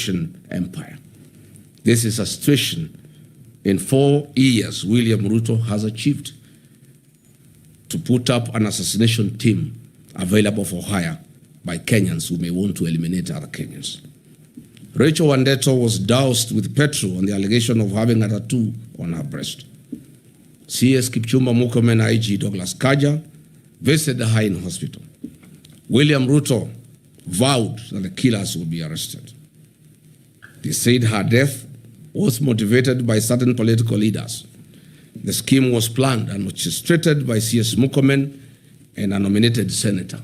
information empire. This is a situation in 4 years William Ruto has achieved to put up an assassination team available for hire by Kenyans who may want to eliminate other Kenyans. Rachel Wandeto was doused with petrol on the allegation of having a tattoo on her breast. CS Kipchumba Murkomen IG Douglas Kaja visited her in hospital. William Ruto vowed that the killers would be arrested. They said her death was motivated by certain political leaders. The scheme was planned and orchestrated by CS Murkomen and a nominated senator.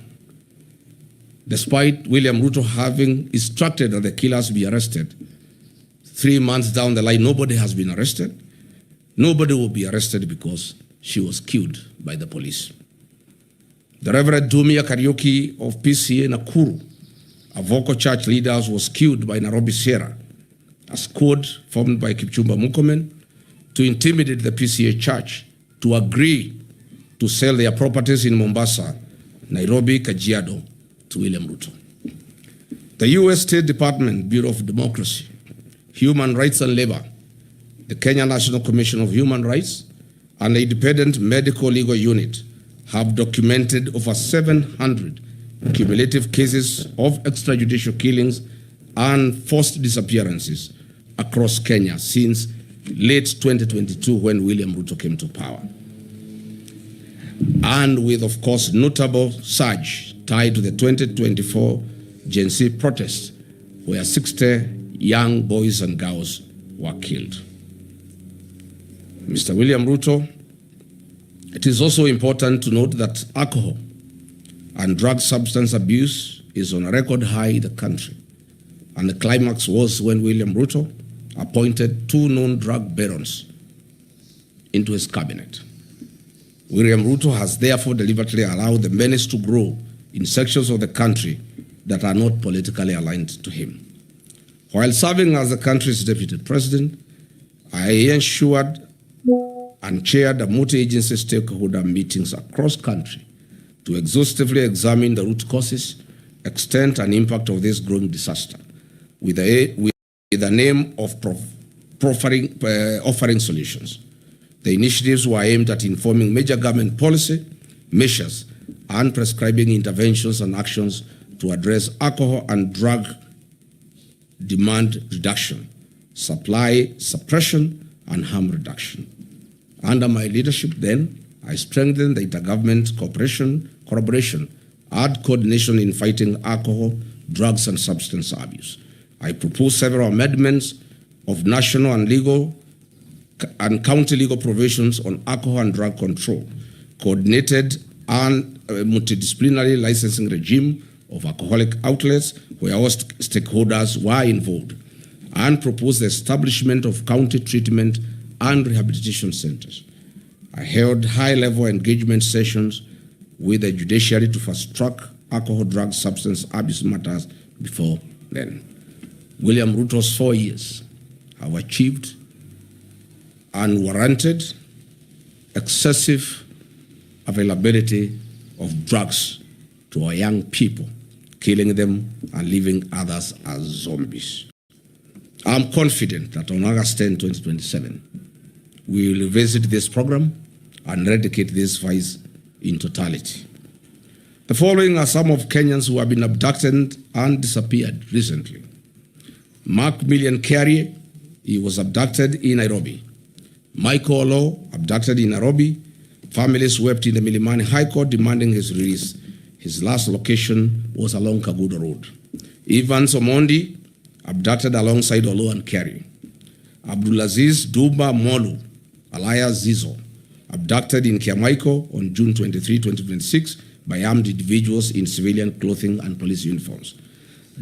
Despite William Ruto having instructed that the killers be arrested, 3 months down the line, nobody has been arrested. Nobody will be arrested because she was killed by the police. The Reverend Dumia Kariuki of PCA Nakuru, a vocal church leader, was killed by Nairobi Sierra, a squad formed by Kipchumba Murkomen to intimidate the PCA church to agree to sell their properties in Mombasa, Nairobi, Kajiado to William Ruto. The U.S. State Department, Bureau of Democracy, Human Rights and Labor, the Kenya National Commission of Human Rights, and the Independent Medical Legal Unit have documented over 700 cumulative cases of extrajudicial killings and forced disappearances across Kenya since late 2022 when William Ruto came to power. And with, of course, notable surge tied to the 2024 Gen Z protests, where 60 young boys and girls were killed. Mr. William Ruto, it is also important to note that alcohol and drug substance abuse is on a record high in the country. And the climax was when William Ruto appointed 2 known drug barons into his cabinet. William Ruto has therefore deliberately allowed the menace to grow in sections of the country that are not politically aligned to him. While serving as the country's deputy president, I ensured and chaired a multi-agency stakeholder meetings across country to exhaustively examine the root causes, extent, and impact of this growing disaster, with the name of offering solutions. The initiatives were aimed at informing major government policy, measures, and prescribing interventions and actions to address alcohol and drug demand reduction, supply suppression, and harm reduction. Under my leadership then, I strengthened the intergovernment collaboration and coordination in fighting alcohol, drugs, and substance abuse. I proposed several amendments of national and legal and county legal provisions on alcohol and drug control, coordinated and multidisciplinary licensing regime of alcoholic outlets where all stakeholders were involved, and proposed the establishment of county treatment and rehabilitation centers. I held high-level engagement sessions with the judiciary to fast-track alcohol, drug, substance abuse matters before then. William Ruto's 4 years have achieved unwarranted, excessive availability of drugs to our young people, killing them and leaving others as zombies. I'm confident that on August 10, 2027, we will revisit this program and eradicate this vice in totality. The following are some of Kenyans who have been abducted and disappeared recently. Mark Million Carey, he was abducted in Nairobi. Michael Olo, abducted in Nairobi. Families wept in the Milimani High Court demanding his release. His last location was along Kagudo Road. Evans Omondi, abducted alongside Olo and Carey. Abdulaziz Duba Molu, alias Zizo, abducted in Kiamaiko on June 23, 2026 by armed individuals in civilian clothing and police uniforms.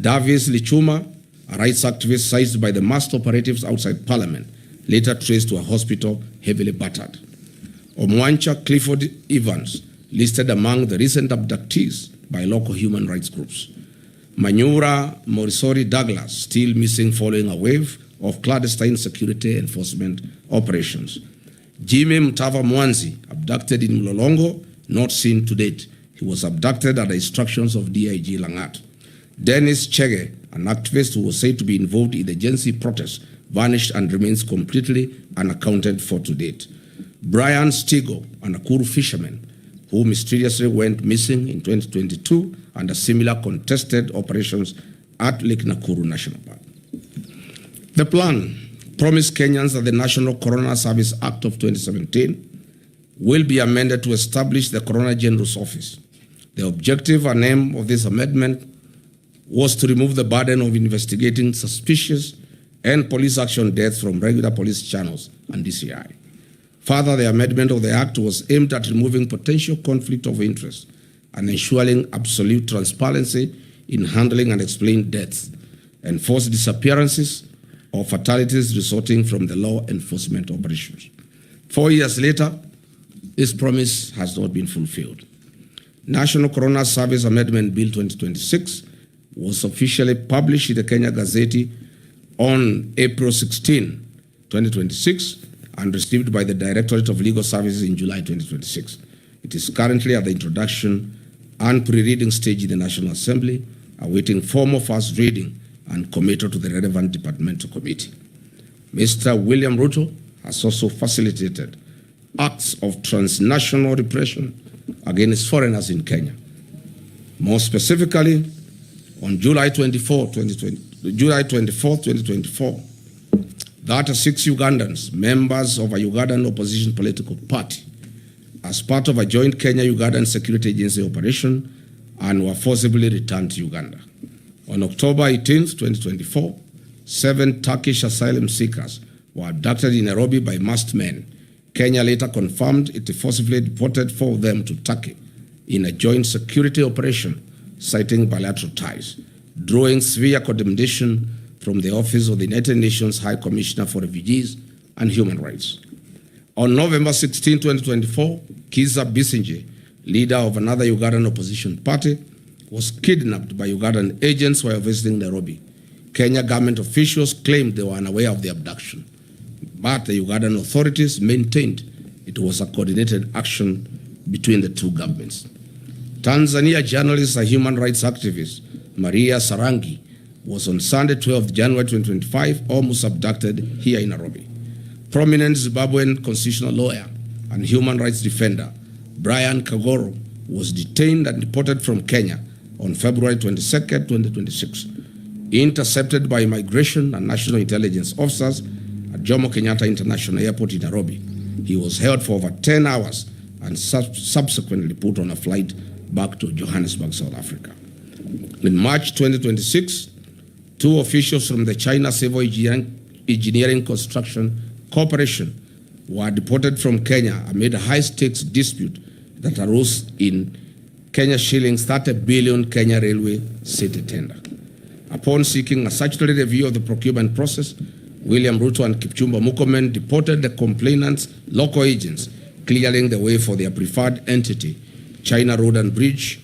Davis Lichuma, a rights activist seized by the masked operatives outside Parliament, later traced to a hospital heavily battered. Omwancha Clifford Evans, listed among the recent abductees by local human rights groups. Manyura Morisori Douglas, still missing following a wave of clandestine security enforcement operations. Jimmy Mtava Mwanzi, abducted in Mlolongo, not seen to date. He was abducted at the instructions of DIG Langat. Dennis Chege, an activist who was said to be involved in the Gen Z protests, vanished and remains completely unaccounted for to date. Brian Stigo, a Nakuru fisherman, who mysteriously went missing in 2022 under similar contested operations at Lake Nakuru National Park. The plan promised Kenyans that the National Coroner Service Act of 2017 will be amended to establish the Coroner General's Office. The objective and aim of this amendment was to remove the burden of investigating suspicious and police action deaths from regular police channels and DCI. Further, the amendment of the Act was aimed at removing potential conflict of interest and ensuring absolute transparency in handling and explaining deaths, enforced disappearances, or fatalities resulting from the law enforcement operations. 4 years later, this promise has not been fulfilled. National Coroner Service Amendment Bill 2026 was officially published in the Kenya Gazette on April 16, 2026, and received by the Directorate of Legal Services in July 2026. It is currently at the introduction and pre-reading stage in the National Assembly, awaiting formal first reading and committal to the relevant departmental committee. Mr. William Ruto has also facilitated acts of transnational repression against foreigners in Kenya. More specifically, on July 24, 2024, 36 Ugandans, members of a Ugandan opposition political party, as part of a joint Kenya-Ugandan security agency operation, and were forcibly returned to Uganda. On October 18, 2024, 7 Turkish asylum seekers were abducted in Nairobi by masked men. Kenya later confirmed it forcibly deported 4 of them to Turkey in a joint security operation, citing bilateral ties, drawing severe condemnation from the Office of the United Nations High Commissioner for Refugees and Human Rights. On November 16, 2024, Kizza Besigye, leader of another Ugandan opposition party, was kidnapped by Ugandan agents while visiting Nairobi. Kenya government officials claimed they were unaware of the abduction, but the Ugandan authorities maintained it was a coordinated action between the two governments. Tanzania journalist and human rights activist Maria Sarangi was on Sunday, 12 January 2025, almost abducted here in Nairobi. Prominent Zimbabwean constitutional lawyer and human rights defender Brian Kagoro was detained and deported from Kenya on February 22, 2026. Intercepted by immigration and national intelligence officers at Jomo Kenyatta International Airport in Nairobi, he was held for over 10 hours and subsequently put on a flight back to Johannesburg, South Africa. In March 2026, 2 officials from the China Civil Engineering Construction Corporation were deported from Kenya amid a high-stakes dispute that arose in Kenya shillings 30 billion Kenya Railway city tender. Upon seeking a statutory review of the procurement process, William Ruto and Kipchumba Murkomen deported the complainants' local agents, clearing the way for their preferred entity, China Road and Bridge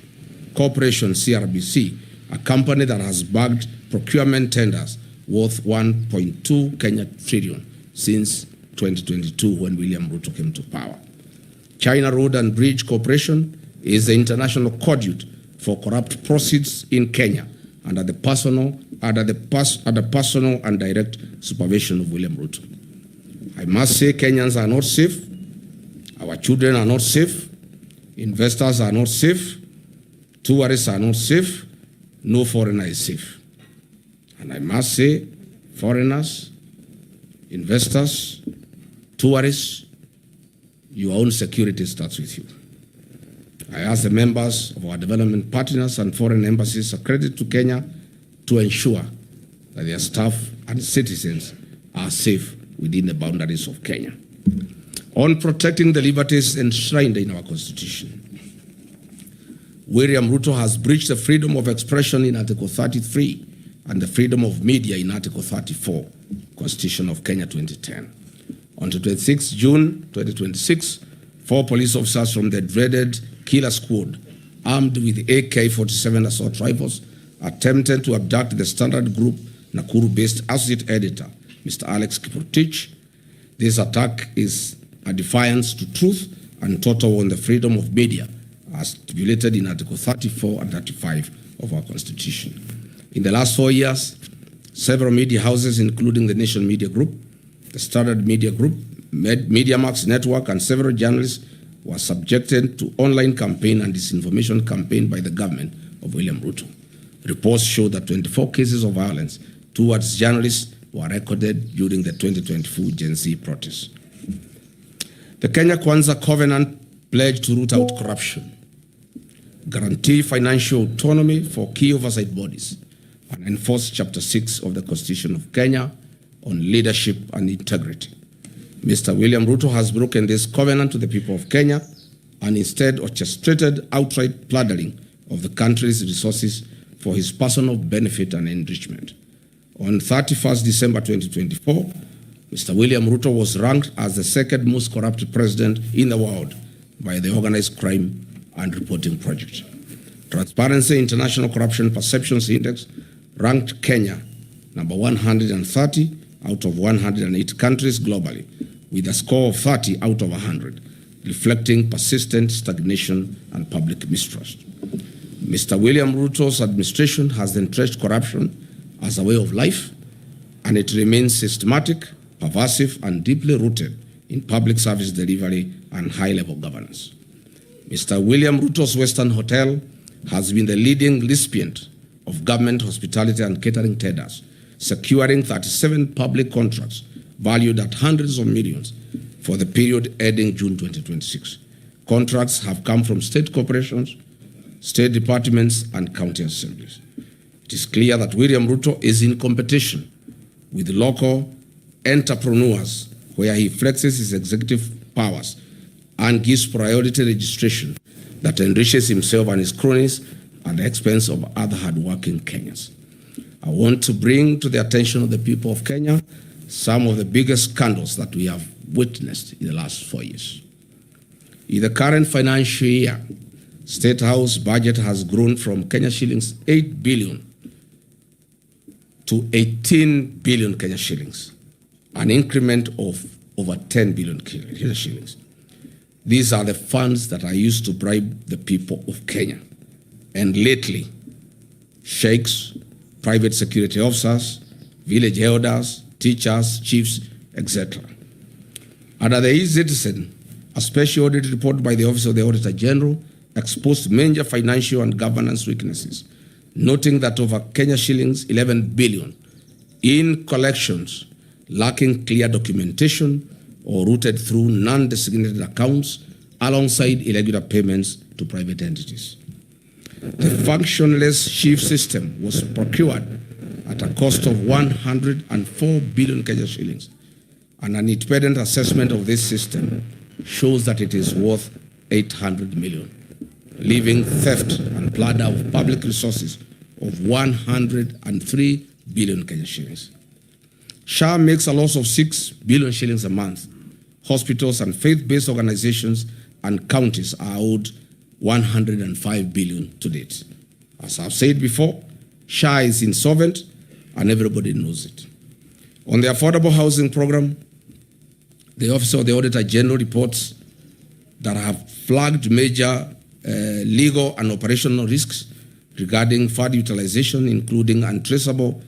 Corporation, CRBC, a company that has bagged procurement tenders worth 1.2 Kenya trillion since 2022 when William Ruto came to power. China Road and Bridge Corporation is the international conduit for corrupt proceeds in Kenya under the personal and direct supervision of William Ruto. I must say Kenyans are not safe, our children are not safe, investors are not safe, tourists are not safe, no foreigner is safe. And I must say, foreigners, investors, tourists, your own security starts with you. I ask the members of our development partners and foreign embassies accredited to Kenya to ensure that their staff and citizens are safe within the boundaries of Kenya. On protecting the liberties enshrined in our Constitution, William Ruto has breached the freedom of expression in Article 33 and the freedom of media in Article 34, Constitution of Kenya 2010. On 26 June 2026, 4 police officers from the dreaded Killer Squad, armed with AK-47 assault rifles, attempted to abduct the Standard Group Nakuru-based associate editor, Mr. Alex Kiprotich. This attack is a defiance to truth and total on the freedom of media, as stipulated in Article 34 and 35 of our Constitution. In the last 4 years, several media houses, including the Nation Media Group, the Standard Media Group, MediaMax Network, and several journalists were subjected to online campaign and disinformation campaign by the government of William Ruto. Reports show that 24 cases of violence towards journalists were recorded during the 2024 Gen Z protests. The Kenya Kwanza Covenant pledged to root out corruption, guarantee financial autonomy for key oversight bodies, and enforce Chapter 6 of the Constitution of Kenya on leadership and integrity. Mr. William Ruto has broken this covenant to the people of Kenya and instead orchestrated outright plundering of the country's resources for his personal benefit and enrichment. On 31st December 2024, Mr. William Ruto was ranked as the second most corrupt president in the world by the Organized Crime and Reporting Project. Transparency International Corruption Perceptions Index ranked Kenya number 130 out of 108 countries globally, with a score of 30 out of 100, reflecting persistent stagnation and public mistrust. Mr. William Ruto's administration has entrenched corruption as a way of life, and it remains systematic, pervasive, and deeply rooted in public service delivery and high-level governance. Mr. William Ruto's Western Hotel has been the leading recipient of government hospitality and catering tenders, securing 37 public contracts valued at hundreds of millions for the period ending June 2026. Contracts have come from state corporations, state departments, and county assemblies. It is clear that William Ruto is in competition with local entrepreneurs, where he flexes his executive powers and gives priority registration that enriches himself and his cronies at the expense of other hardworking Kenyans. I want to bring to the attention of the people of Kenya some of the biggest scandals that we have witnessed in the last 4 years. In the current financial year, State House budget has grown from Kenya shillings 8 billion to 18 billion Kenya shillings, an increment of over 10 billion Kenya shillings. These are the funds that are used to bribe the people of Kenya. And lately, sheikhs, private security officers, village elders, teachers, chiefs, etc. Under the e-Citizen, a special audit report by the Office of the Auditor General exposed major financial and governance weaknesses, noting that over Kenya shillings 11 billion in collections lacking clear documentation or routed through non-designated accounts alongside irregular payments to private entities. The functionless chief system was procured at a cost of 104 billion Kenya shillings, and an independent assessment of this system shows that it is worth 800 million, leaving theft and plunder of public resources of 103 billion Kenya shillings. SHA makes a loss of 6 billion shillings a month. Hospitals and faith-based organizations and counties are owed 105 billion to date. As I've said before, SHA is insolvent and everybody knows it. On the affordable housing program, the Office of the Auditor General reports that have flagged major legal and operational risks regarding fund utilization, including untraceable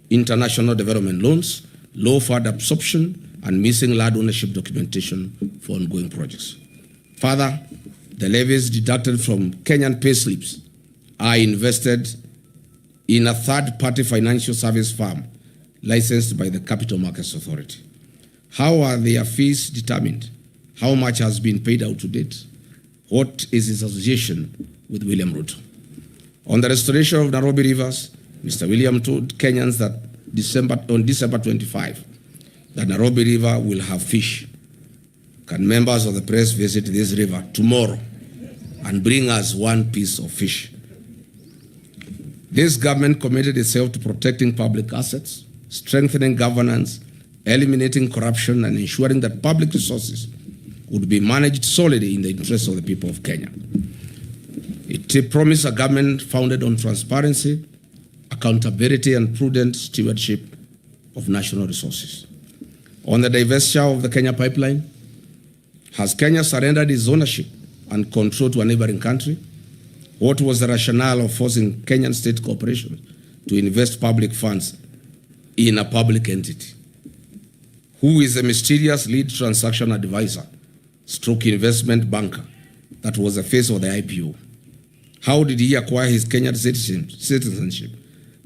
international development loans, low fund absorption, and missing land ownership documentation for ongoing projects. Further, the levies deducted from Kenyan payslips are invested in a third-party financial service firm licensed by the Capital Markets Authority. How are their fees determined? How much has been paid out to date? What is his association with William Ruto? On the restoration of Nairobi rivers, Mr. William told Kenyans that on December 25, the Nairobi River will have fish. Can members of the press visit this river tomorrow and bring us one piece of fish? This government committed itself to protecting public assets, strengthening governance, eliminating corruption, and ensuring that public resources would be managed solely in the interests of the people of Kenya. It promised a government founded on transparency, accountability, and prudent stewardship of national resources. On the divestiture of the Kenya pipeline, has Kenya surrendered its ownership and control to a neighboring country? What was the rationale of forcing Kenyan state corporations to invest public funds in a public entity? Who is the mysterious lead transaction advisor, stroke investment banker that was the face of the IPO? How did he acquire his Kenyan citizenship,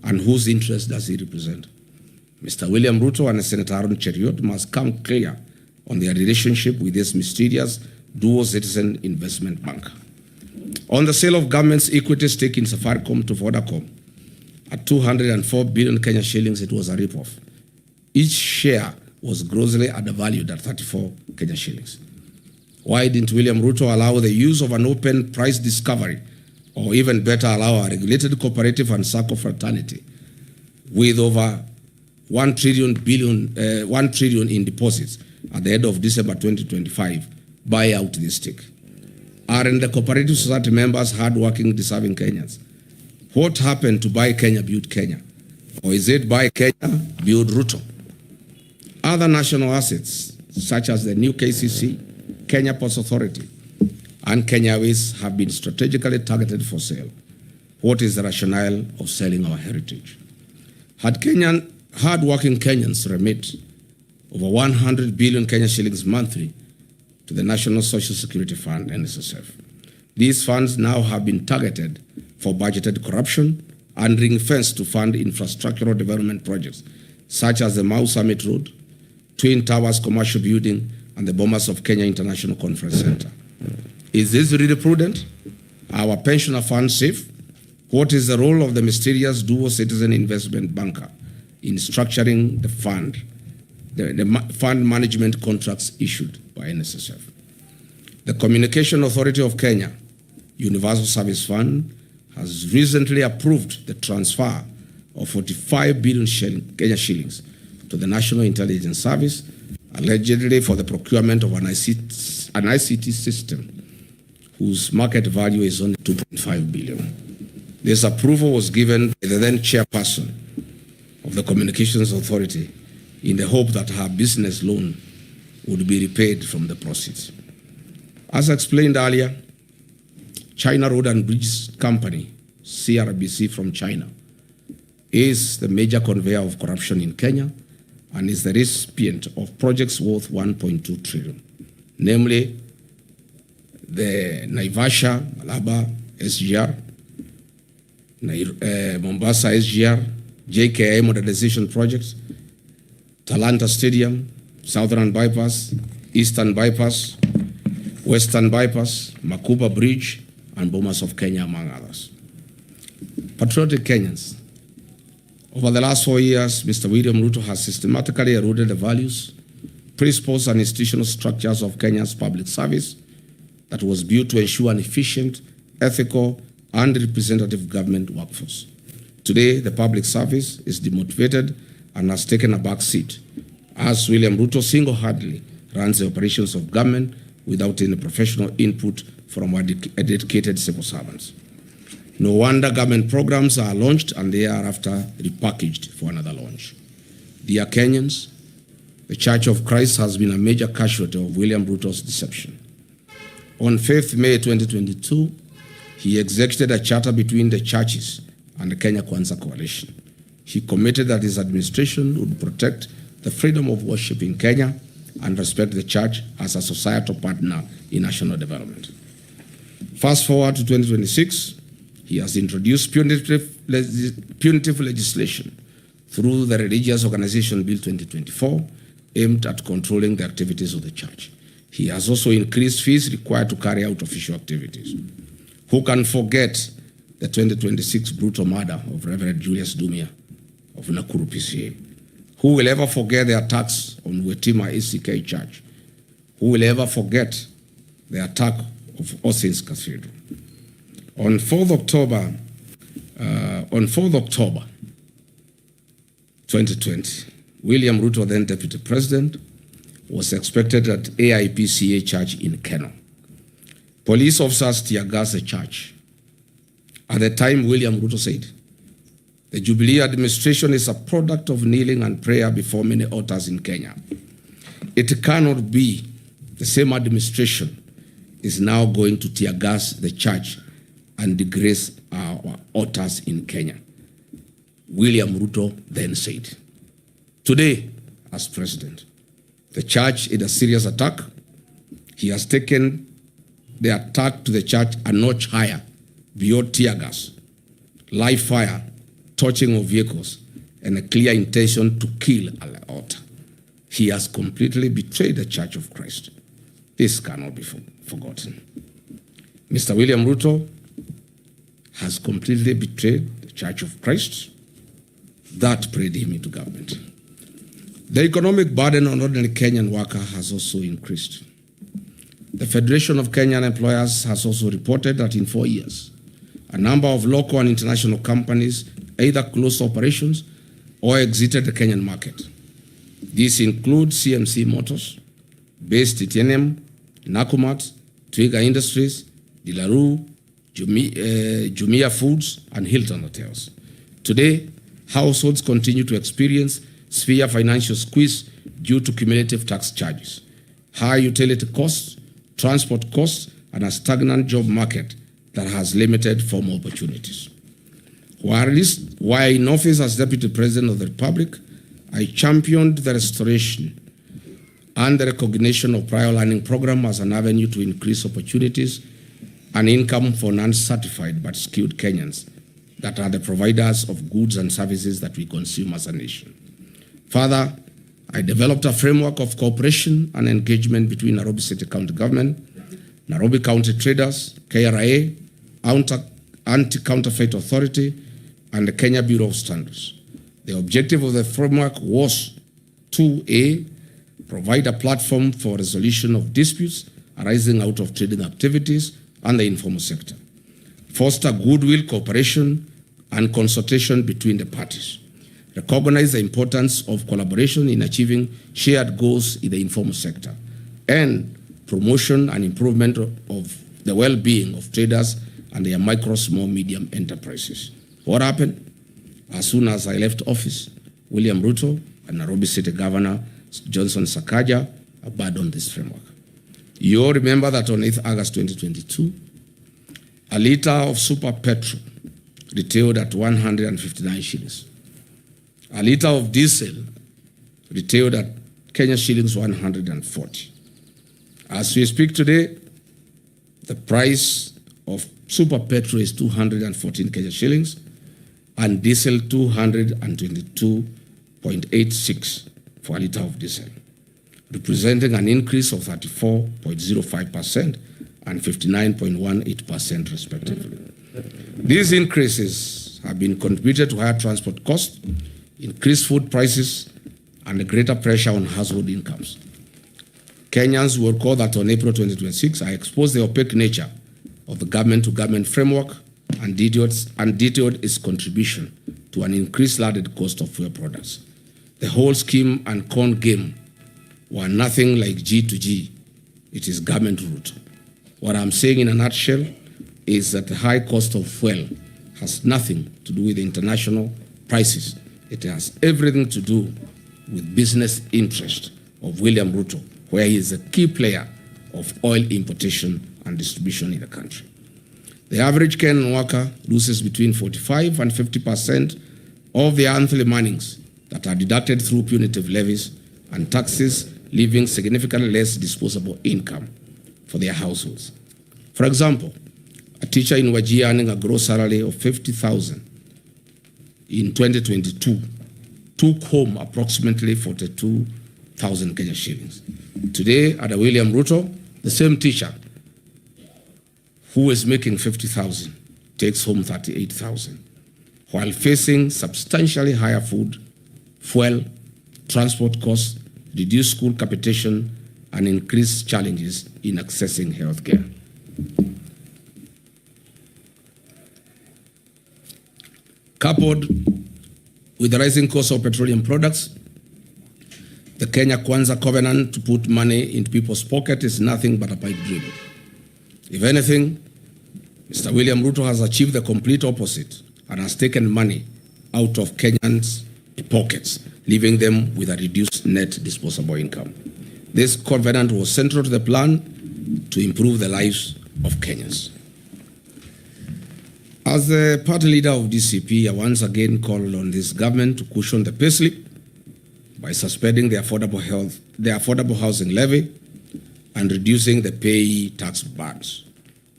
and whose interest does he represent? Mr. William Ruto and Senator Aaron Cheriot must come clear on their relationship with this mysterious dual citizen investment banker. On the sale of government's equity stake in Safaricom to Vodacom at 204 billion Kenya shillings, it was a ripoff. Each share was grossly undervalued at 34 Kenya shillings. Why didn't William Ruto allow the use of an open price discovery, or even better, allow a regulated cooperative and SACCO fraternity with over 1 trillion in deposits at the end of December 2025 buy out this stake? Aren't the cooperative society members hardworking, deserving Kenyans? What happened to Buy Kenya, Build Kenya? Or is it Buy Kenya, Build Ruto? Other national assets, such as the new KCC, Kenya Ports Authority, and Kenya Airways, have been strategically targeted for sale. What is the rationale of selling our heritage? Had hard-working Kenyans remit over 100 billion Kenya shillings monthly to the National Social Security Fund, NSSF. These funds now have been targeted for budgeted corruption and ring-fenced to fund infrastructural development projects, such as the Mau Summit Road, Twin Towers Commercial Building, and the Bomas of Kenya International Conference Center. Is this really prudent? Are our pensioner funds safe? What is the role of the mysterious dual citizen investment banker in structuring the fund management contracts issued by NSSF? The Communication Authority of Kenya, Universal Service Fund, has recently approved the transfer of 45 billion Kenya shillings to the National Intelligence Service, allegedly for the procurement of an ICT system whose market value is only 2.5 billion. This approval was given by the then chairperson of the Communications Authority in the hope that her business loan would be repaid from the proceeds. As explained earlier, China Road and Bridge Company, CRBC from China, is the major conveyor of corruption in Kenya and is the recipient of projects worth 1.2 trillion, namely the Naivasha, Malaba SGR, Mombasa SGR, JKI modernization projects, Talanta Stadium, Southern Bypass, Eastern Bypass, Western Bypass, Makuba Bridge, and Bomas of Kenya, among others. Patriotic Kenyans, over the last 4 years, Mr. William Ruto has systematically eroded the values, principles, and institutional structures of Kenya's public service that was built to ensure an efficient, ethical, and representative government workforce. Today, the public service is demotivated and has taken a back seat, as William Ruto single-handedly runs the operations of government without any professional input from our dedicated civil servants. No wonder government programs are launched and they are after repackaged for another launch. Dear Kenyans, the Church of Christ has been a major casualty of William Ruto's deception. On 5th May 2022, he executed a charter between the churches and the Kenya Kwanza Coalition. He committed that his administration would protect the freedom of worship in Kenya and respect the church as a societal partner in national development. Fast forward to 2026, he has introduced punitive legislation through the Religious Organization Bill 2024, aimed at controlling the activities of the church. He has also increased fees required to carry out official activities. Who can forget the 2026 brutal murder of Reverend Julius Dumia of Nakuru PCA? Who will ever forget the attacks on Wetima ACK Church? Who will ever forget the attack of All Saints Cathedral? On 4th October 2020, William Ruto, then Deputy President, was expected at AIPCA Church in Keno. Police officers tear-gassed the church. At the time, William Ruto said, "The Jubilee administration is a product of kneeling and prayer before many altars in Kenya. It cannot be the same administration is now going to tear-gas the church and disgrace our altars in Kenya." William Ruto then said. Today, as president, the church is a serious attack. He has taken the attack to the church a notch higher, beyond tear gas, live fire, torching of vehicles, and a clear intention to kill at the altar. He has completely betrayed the Church of Christ. This cannot be forgotten. Mr. William Ruto has completely betrayed the Church of Christ. That prayed him into government. The economic burden on ordinary Kenyan worker has also increased. The Federation of Kenyan Employers has also reported that in 4 years, a number of local and international companies either closed operations or exited the Kenyan market. These include CMC Motors, Base Titanium, Nakumat, Twiga Industries, Dilaru, Jumia Foods, and Hilton Hotels. Today, households continue to experience severe financial squeeze due to cumulative tax charges, high utility costs, transport costs, and a stagnant job market that has limited formal opportunities. While in office as Deputy President of the Republic, I championed the restoration and the recognition of prior learning program as an avenue to increase opportunities and income for non-certified but skilled Kenyans that are the providers of goods and services that we consume as a nation. Further, I developed a framework of cooperation and engagement between Nairobi City County Government, Nairobi County Traders, KRA, Anti-Counterfeit Authority, and the Kenya Bureau of Standards. The objective of the framework was to A, provide a platform for resolution of disputes arising out of trading activities and the informal sector, foster goodwill, cooperation, and consultation between the parties, recognize the importance of collaboration in achieving shared goals in the informal sector, and promotion and improvement of the well-being of traders and their micro, small, medium enterprises. What happened? As soon as I left office, William Ruto and Nairobi City Governor Johnson Sakaja abandoned this framework. You all remember that on 8th August 2022, a liter of super petrol retailed at 159 shillings. A liter of diesel retailed at Kenya shillings 140. As we speak today, the price of super petrol is 214 Kenya shillings and diesel 222.86 for a liter of diesel, representing an increase of 34.05% and 59.18% respectively. These increases have been contributed to higher transport costs, increased food prices, and a greater pressure on household incomes. Kenyans will recall that on April 2026, I exposed the opaque nature of the government-to-government framework and detailed its contribution to an increased landed cost of fuel products. The whole scheme and con game were nothing like G to G. It is government route. What I'm saying in a nutshell is that the high cost of fuel has nothing to do with international prices. It has everything to do with business interest of William Ruto, where he is a key player of oil importation and distribution in the country. The average Kenyan worker loses between 45% and 50% of their monthly earnings that are deducted through punitive levies and taxes, leaving significantly less disposable income for their households. For example, a teacher in Wajir earning a gross salary of 50,000 in 2022 took home approximately 42,000 Kenya shillings. Today, under William Ruto, the same teacher who is making 50,000 takes home 38,000, while facing substantially higher food, fuel, transport costs, reduced school capitation, and increased challenges in accessing health care. Coupled with the rising cost of petroleum products, the Kenya Kwanza covenant to put money into people's pocket is nothing but a pipe dream. If anything, Mr. William Ruto has achieved the complete opposite and has taken money out of Kenyans' pockets, leaving them with a reduced net disposable income. This covenant was central to the plan to improve the lives of Kenyans. As the party leader of DCP, I once again called on this government to cushion the payslip by suspending the affordable housing levy and reducing the payee tax bans.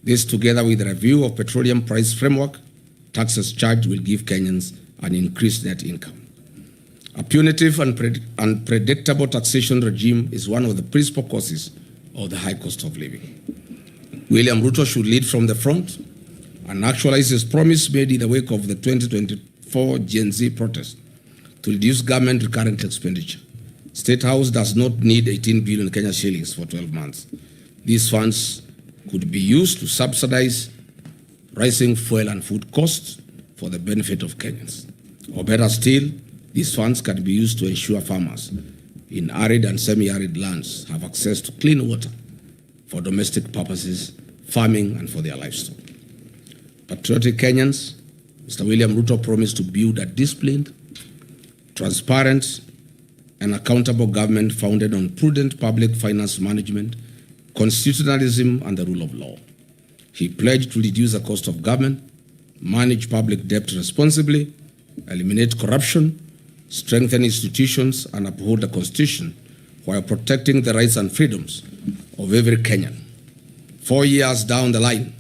This, together with a review of petroleum price framework, taxes charged will give Kenyans an increased net income. A punitive and unpredictable taxation regime is one of the principal causes of the high cost of living. William Ruto should lead from the front and actualize his promise made in the wake of the 2024 Gen Z protest to reduce government recurrent expenditure. State House does not need 18 billion Kenya shillings for 12 months. These funds could be used to subsidize rising fuel and food costs for the benefit of Kenyans. Or better still, these funds can be used to ensure farmers in arid and semi-arid lands have access to clean water for domestic purposes, farming, and for their livestock. Patriotic Kenyans, Mr. William Ruto promised to build a disciplined, transparent, and accountable government founded on prudent public finance management, constitutionalism, and the rule of law. He pledged to reduce the cost of government, manage public debt responsibly, eliminate corruption, strengthen institutions, and uphold the Constitution while protecting the rights and freedoms of every Kenyan. 4 years down the line,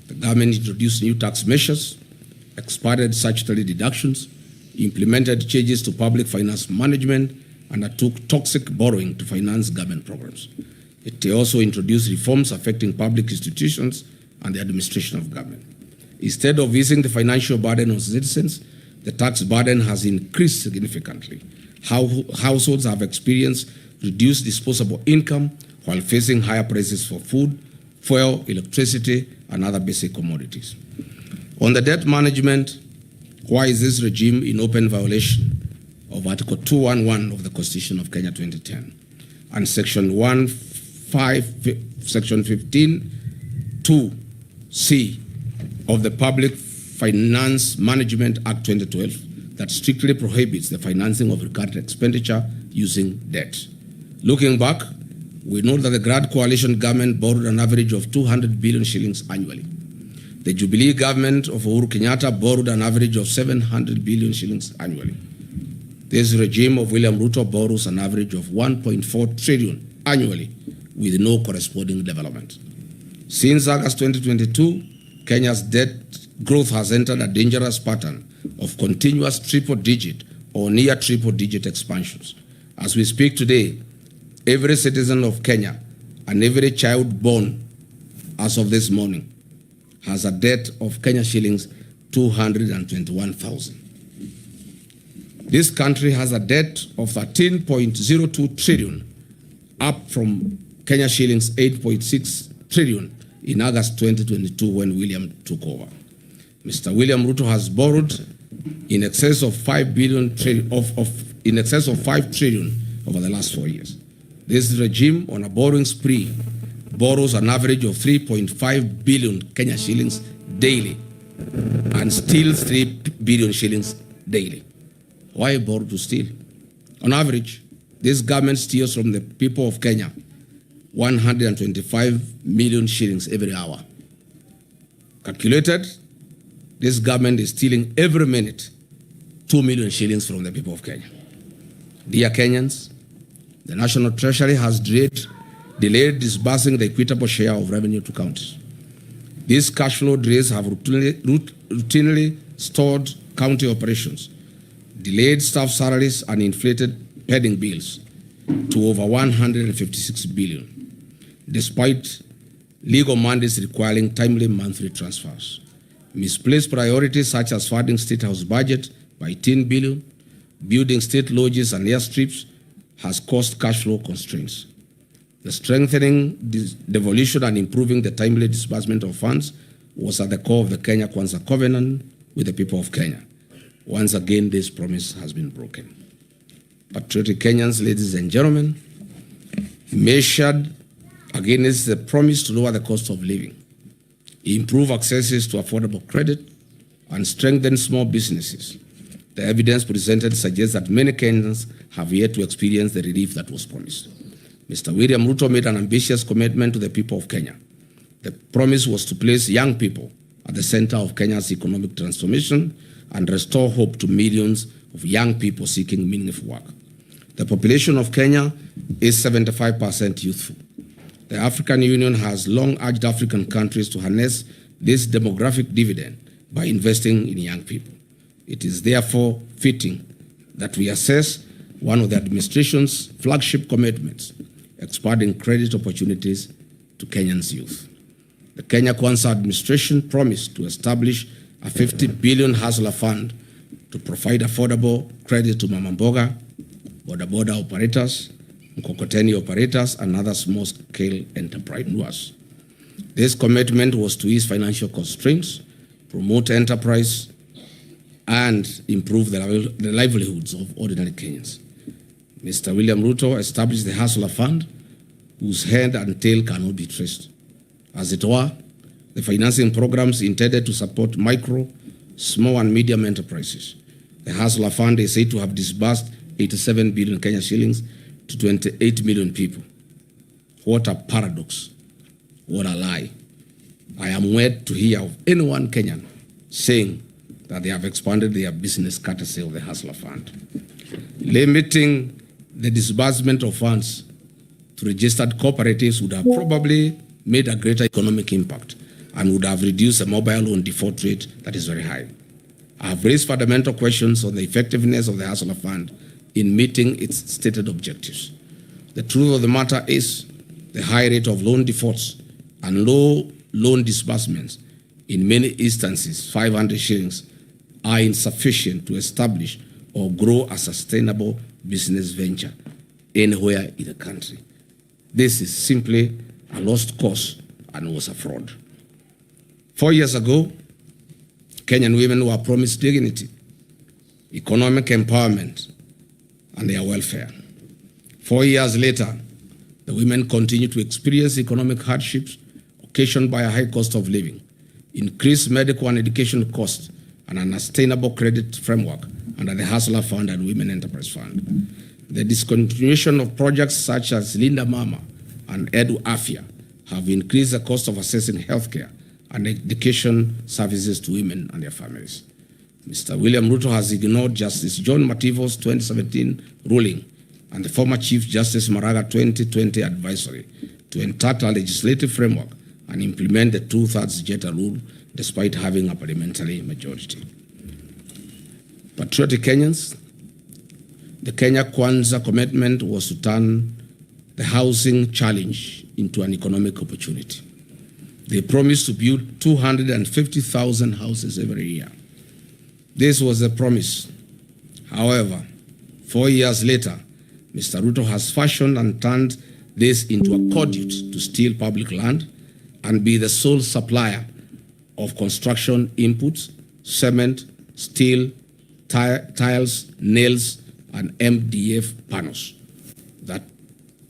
the government introduced new tax measures, expanded statutory deductions, implemented changes to public finance management, and undertook toxic borrowing to finance government programs. It also introduced reforms affecting public institutions and the administration of government. Instead of easing the financial burden on citizens, the tax burden has increased significantly. Households have experienced reduced disposable income while facing higher prices for food, fuel, electricity, and other basic commodities. On the debt management, why is this regime in open violation of Article 211 of the Constitution of Kenya 2010 and Section 15(2)(c) of the Public Finance Management Act 2012 that strictly prohibits the financing of recurrent expenditure using debt? Looking back, we know that the Grand Coalition government borrowed an average of 200 billion shillings annually. The Jubilee government of Uhuru Kenyatta borrowed an average of 700 billion shillings annually. This regime of William Ruto borrows an average of 1.4 trillion annually with no corresponding development. Since August 2022, Kenya's debt growth has entered a dangerous pattern of continuous triple-digit or near triple-digit expansions. As we speak today, every citizen of Kenya and every child born as of this morning has a debt of Kenya shillings 221,000. This country has a debt of 13.02 trillion, up from Kenya shillings 8.6 trillion in August 2022 when William took over. Mr. William Ruto has borrowed in excess of 5 billion in excess of 5 trillion over the last 4 years. This regime on a borrowing spree borrows an average of 3.5 billion Kenya shillings daily and steals 3 billion shillings daily. Why borrow to steal? On average, this government steals from the people of Kenya 125 million shillings every hour. Calculated, this government is stealing every minute 2 million shillings from the people of Kenya. Dear Kenyans, the National Treasury has delayed disbursing the equitable share of revenue to counties. These cash flow delays have routinely stalled county operations, delayed staff salaries, and inflated pending bills to over 156 billion, despite legal mandates requiring timely monthly transfers. Misplaced priorities such as funding State House budget by 10 billion, building state lodges and airstrips has caused cash flow constraints. The strengthening, devolution, and improving the timely disbursement of funds was at the core of the Kenya Kwanza Covenant with the people of Kenya. Once again, this promise has been broken. Patriotic Kenyans, ladies and gentlemen, measured against the promise to lower the cost of living, improve access to affordable credit, and strengthen small businesses, the evidence presented suggests that many Kenyans have yet to experience the relief that was promised. Mr. William Ruto made an ambitious commitment to the people of Kenya. The promise was to place young people at the center of Kenya's economic transformation and restore hope to millions of young people seeking meaningful work. The population of Kenya is 75% youthful. The African Union has long urged African countries to harness this demographic dividend by investing in young people. It is therefore fitting that we assess one of the administration's flagship commitments, expanding credit opportunities to Kenyans' youth. The Kenya Kwanza administration promised to establish a 50 billion hustler fund to provide affordable credit to mama mboga, boda operators, mkokoteni operators, and other small-scale entrepreneurs. This commitment was to ease financial constraints, promote enterprise, and improve the livelihoods of ordinary Kenyans. Mr. William Ruto established the Hustler Fund, whose head and tail cannot be traced. As it were, the financing programs intended to support micro, small, and medium enterprises. The Hustler Fund is said to have disbursed 87 billion Kenya shillings to 28 million people. What a paradox. What a lie. I am wed to hear of anyone Kenyan saying that they have expanded their business courtesy of the Hustler Fund. Limiting the disbursement of funds to registered cooperatives would have probably made a greater economic impact and would have reduced the mobile loan default rate that is very high. I have raised fundamental questions on the effectiveness of the Hustler Fund in meeting its stated objectives. The truth of the matter is the high rate of loan defaults and low loan disbursements, in many instances 500 shillings, are insufficient to establish or grow a sustainable business venture anywhere in the country. This is simply a lost cause and was a fraud. 4 years ago, Kenyan women were promised dignity, economic empowerment, and their welfare. 4 years later, the women continue to experience economic hardships occasioned by a high cost of living, increased medical and education costs, and an unsustainable credit framework under the Hustler Fund and Women Enterprise Fund. The discontinuation of projects such as Linda Mama and Edu Afya have increased the cost of accessing healthcare and education services to women and their families. Mr. William Ruto has ignored Justice John Mativo's 2017 ruling and the former Chief Justice Maraga 2020 advisory to entitle a legislative framework and implement the 2/3 Jeta rule despite having a parliamentary majority. Patriotic Kenyans, the Kenya Kwanza commitment was to turn the housing challenge into an economic opportunity. They promised to build 250,000 houses every year. This was a promise. However, 4 years later, Mr. Ruto has fashioned and turned this into a conduit to steal public land and be the sole supplier of construction inputs, cement, steel, tiles, nails, and MDF panels that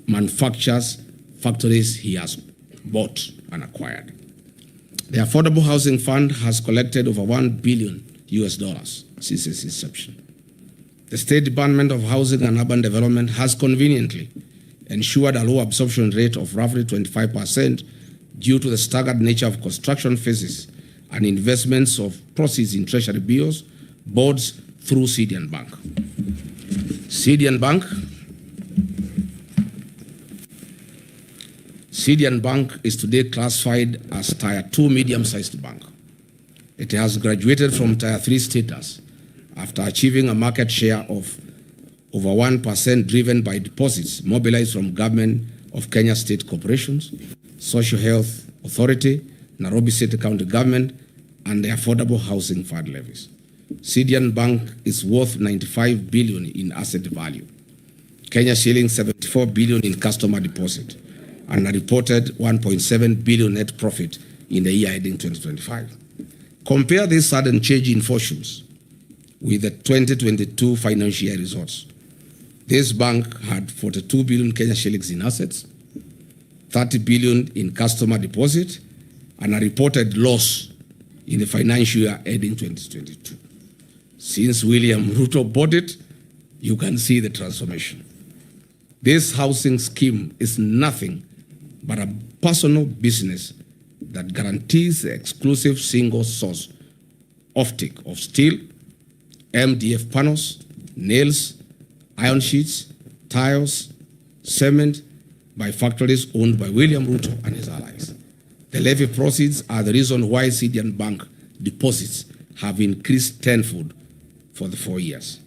manufactures factories he has bought and acquired. The Affordable Housing Fund has collected over $1 billion since its inception. The State Department of Housing and Urban Development has conveniently ensured a low absorption rate of roughly 25% due to the staggered nature of construction phases and investments of proceeds in treasury bills, bonds through CDN Bank. CDN Bank is today classified as Tier 2 medium-sized bank. It has graduated from Tier 3 status after achieving a market share of over 1% driven by deposits mobilized from Government of Kenya State Corporations, Social Health Authority, Nairobi City County Government, and the Affordable Housing Fund levies. CDN Bank is worth 95 billion in asset value, Kenya shillings 74 billion in customer deposit, and a reported 1.7 billion net profit in the year ending 2025. Compare this sudden change in fortunes with the 2022 financial year results. This bank had 42 billion Kenya shillings in assets, 30 billion in customer deposit, and a reported loss in the financial year ending 2022. Since William Ruto bought it, you can see the transformation. This housing scheme is nothing but a personal business that guarantees the exclusive single source offtake of steel, MDF panels, nails, iron sheets, tiles, cement by factories owned by William Ruto and his allies. The levy proceeds are the reason why Cedian Bank deposits have increased tenfold for the 4 years.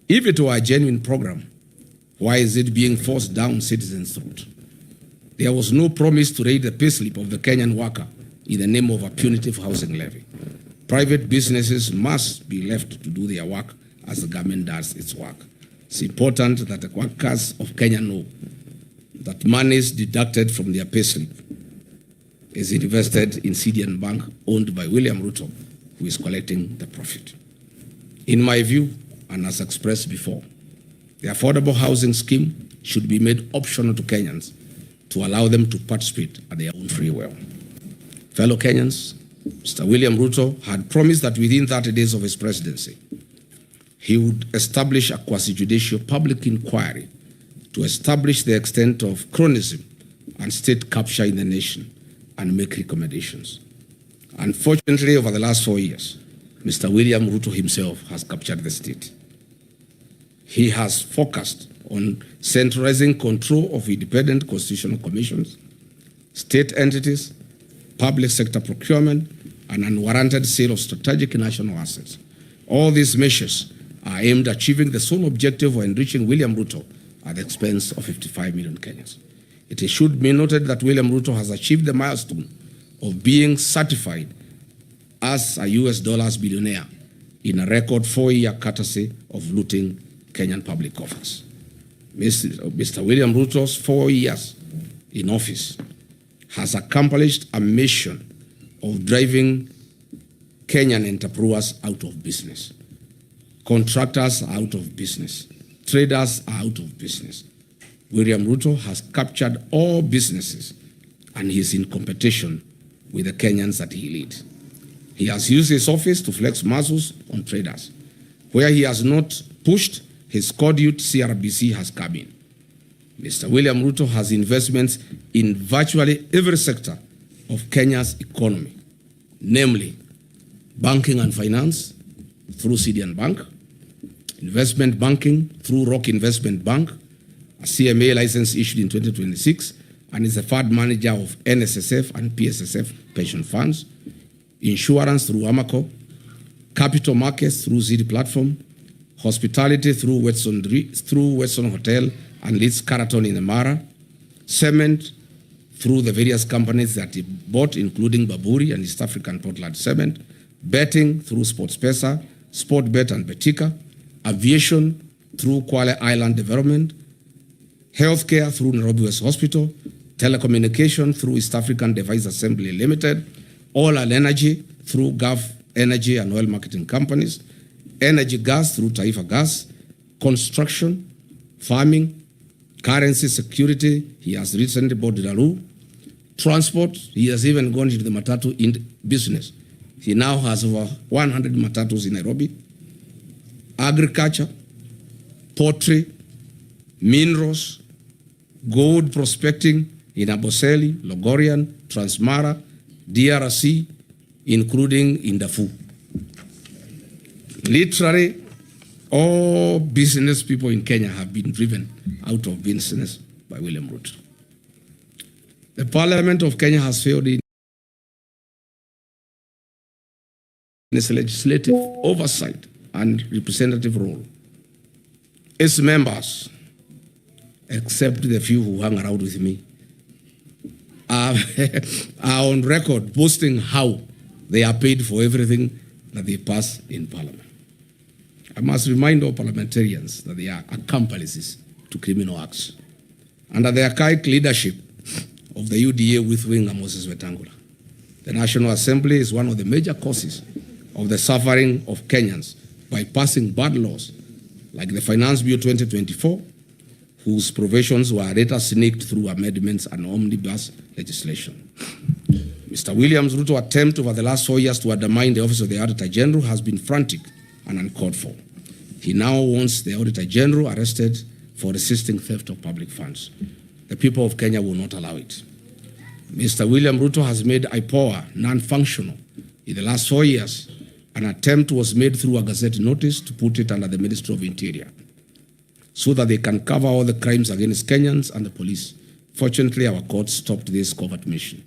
If it were a genuine program, why is it being forced down citizens' throat? There was no promise to raise the payslip of the Kenyan worker in the name of a punitive housing levy. Private businesses must be left to do their work as the government does its work. It's important that the workers of Kenya know that monies deducted from their payslip is invested in Cedian Bank owned by William Ruto, who is collecting the profit. In my view, and as expressed before, the affordable housing scheme should be made optional to Kenyans to allow them to participate at their own free will. Fellow Kenyans, Mr. William Ruto had promised that within 30 days of his presidency, he would establish a quasi-judicial public inquiry to establish the extent of cronyism and state capture in the nation and make recommendations. Unfortunately, over the last 4 years, Mr. William Ruto himself has captured the state. He has focused on centralizing control of independent constitutional commissions, state entities, public sector procurement, and unwarranted sale of strategic national assets. All these measures are aimed at achieving the sole objective of enriching William Ruto at the expense of 55 million Kenyans. It should be noted that William Ruto has achieved the milestone of being certified as a US dollars billionaire in a record 4-year courtesy of looting Kenyan public coffers. Mr. William Ruto's 4 years in office has accomplished a mission of driving Kenyan entrepreneurs out of business. Contractors are out of business. Traders are out of business. William Ruto has captured all businesses and he is in competition with the Kenyans that he leads. He has used his office to flex muscles on traders. Where he has not pushed, his cordial CRBC has come in. Mr. William Ruto has investments in virtually every sector of Kenya's economy, namely banking and finance through Cedian Bank, investment banking through Rock Investment Bank, a CMA license issued in 2026, and is a fund manager of NSSF and PSSF pension funds, insurance through Amaco, capital markets through ZD Platform, hospitality through Weston Hotel and Leeds Caraton in Amara, cement through the various companies that he bought, including Baburi and East African Portland Cement, betting through SportsPesa, Sportbet and Betika, aviation through Kwale Island Development, healthcare through Nairobi West Hospital, telecommunication through East African Device Assembly Limited, oil and energy through Gulf Energy and oil marketing companies, energy gas through Taifa Gas, construction, farming, currency security, he has recently bought Daru, transport, he has even gone into the matatu business. He now has over 100 matatus in Nairobi, agriculture, poultry, minerals, gold prospecting in Aboseli, Logorian, Transmara, DRC, including in Darfur. Literally, all business people in Kenya have been driven out of business by William Ruto. The Parliament of Kenya has failed in its legislative oversight and representative role. Its members, except the few who hang around with me, are on record boasting how they are paid for everything that they pass in Parliament. I must remind all parliamentarians that they are accomplices to criminal acts. Under the archaic leadership of the UDA with winger Moses Wetangula, the National Assembly is one of the major causes of the suffering of Kenyans by passing bad laws like the Finance Bill 2024, whose provisions were later sneaked through amendments and omnibus legislation. Mr. Williams Ruto's attempt over the last 4 years to undermine the office of the Auditor General has been frantic and uncalled for. He now wants the Auditor General arrested for resisting theft of public funds. The people of Kenya will not allow it. Mr. William Ruto has made IPOA non-functional. In the last 4 years, an attempt was made through a Gazette notice to put it under the Ministry of Interior so that they can cover all the crimes against Kenyans and the police. Fortunately, our court stopped this covert mission.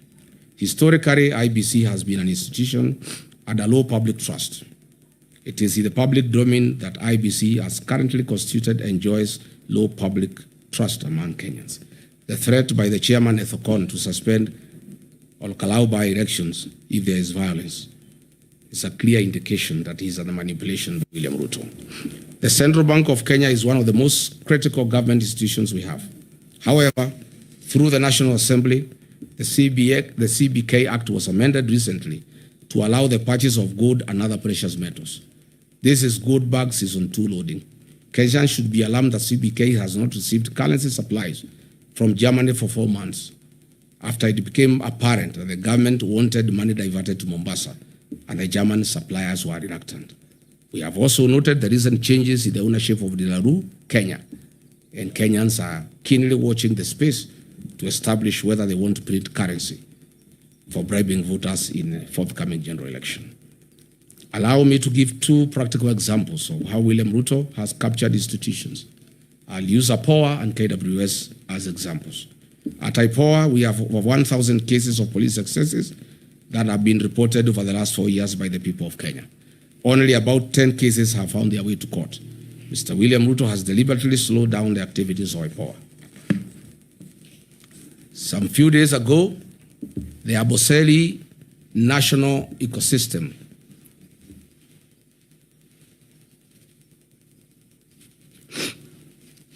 Historically, IBC has been an institution under low public trust. It is in the public domain that IBC, as currently constituted, enjoys low public trust among Kenyans. The threat by the chairman Ethocon to suspend or allow by elections if there is violence is a clear indication that he is under manipulation by William Ruto. The Central Bank of Kenya is one of the most critical government institutions we have. However, through the National Assembly, the CBK Act was amended recently to allow the purchase of gold and other precious metals. This is gold bag season 2 loading. Kenyans should be alarmed that CBK has not received currency supplies from Germany for 4 months after it became apparent that the government wanted money diverted to Mombasa and the German suppliers were reluctant. We have also noted the recent changes in the ownership of Delaru, Kenya, and Kenyans are keenly watching the space to establish whether they want to print currency for bribing voters in the forthcoming general election. Allow me to give 2 practical examples of how William Ruto has captured institutions. I'll use IPOA and KWS as examples. At IPOA, we have over 1,000 cases of police excesses that have been reported over the last 4 years by the people of Kenya. Only about 10 cases have found their way to court. Mr. William Ruto has deliberately slowed down the activities of IPOA. Some few days ago, the Amboseli National Ecosystem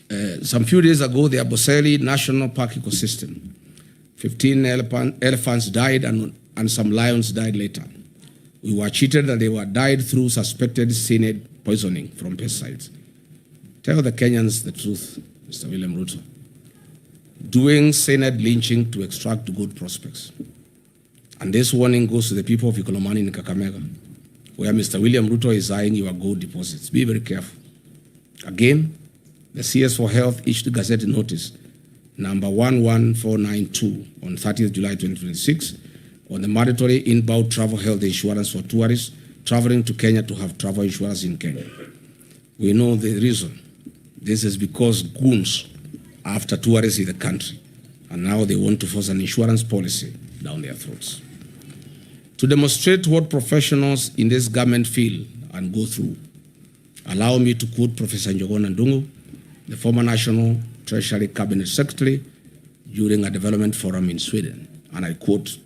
the Amboseli National Park ecosystem, 15 elephants died and some lions died later. We were cheated that they were died through suspected cyanide poisoning from pesticides. Tell the Kenyans the truth, Mr. William Ruto. Doing cyanide lynching to extract good prospects. And this warning goes to the people of Ikolomani in Kakamega, where Mr. William Ruto is eyeing your gold deposits. Be very careful. Again, the CS for Health issued Gazette notice number 11492 on 30th July 2026 on the mandatory inbound travel health insurance for tourists traveling to Kenya to have travel insurance in Kenya. We know the reason. This is because goons are after tourists in the country, and now they want to force an insurance policy down their throats. To demonstrate what professionals in this government feel and go through, allow me to quote Professor Njogona Ndungu, the former National Treasury Cabinet Secretary, during a development forum in Sweden. And I quote,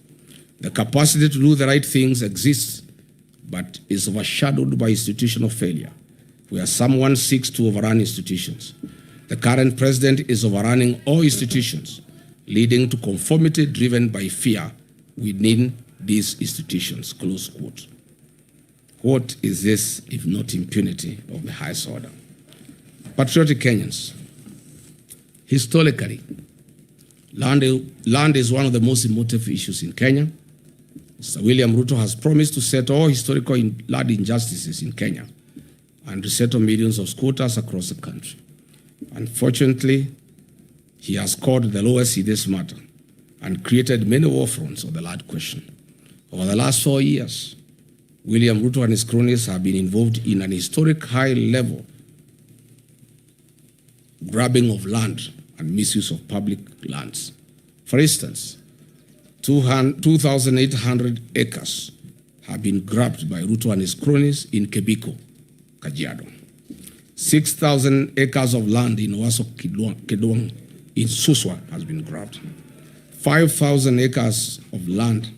"The capacity to do the right things exists, but is overshadowed by institutional failure, where someone seeks to overrun institutions. The current president is overrunning all institutions, leading to conformity driven by fear within these institutions," close quote. What is this if not impunity of the highest order? Patriotic Kenyans, historically, land is one of the most emotive issues in Kenya. Mr. William Ruto has promised to settle all historical land injustices in Kenya and resettle millions of squatters across the country. Unfortunately, he has scored the lowest in this matter and created many war fronts on the land question. Over the last 4 years, William Ruto and his cronies have been involved in an historic high-level grabbing of land and misuse of public lands. For instance, 2,800 acres have been grabbed by Ruto and his cronies in Kebiko, Kajiado. 6,000 acres of land in Owaso Kedong in Suswa has been grabbed. 5,000 acres of land,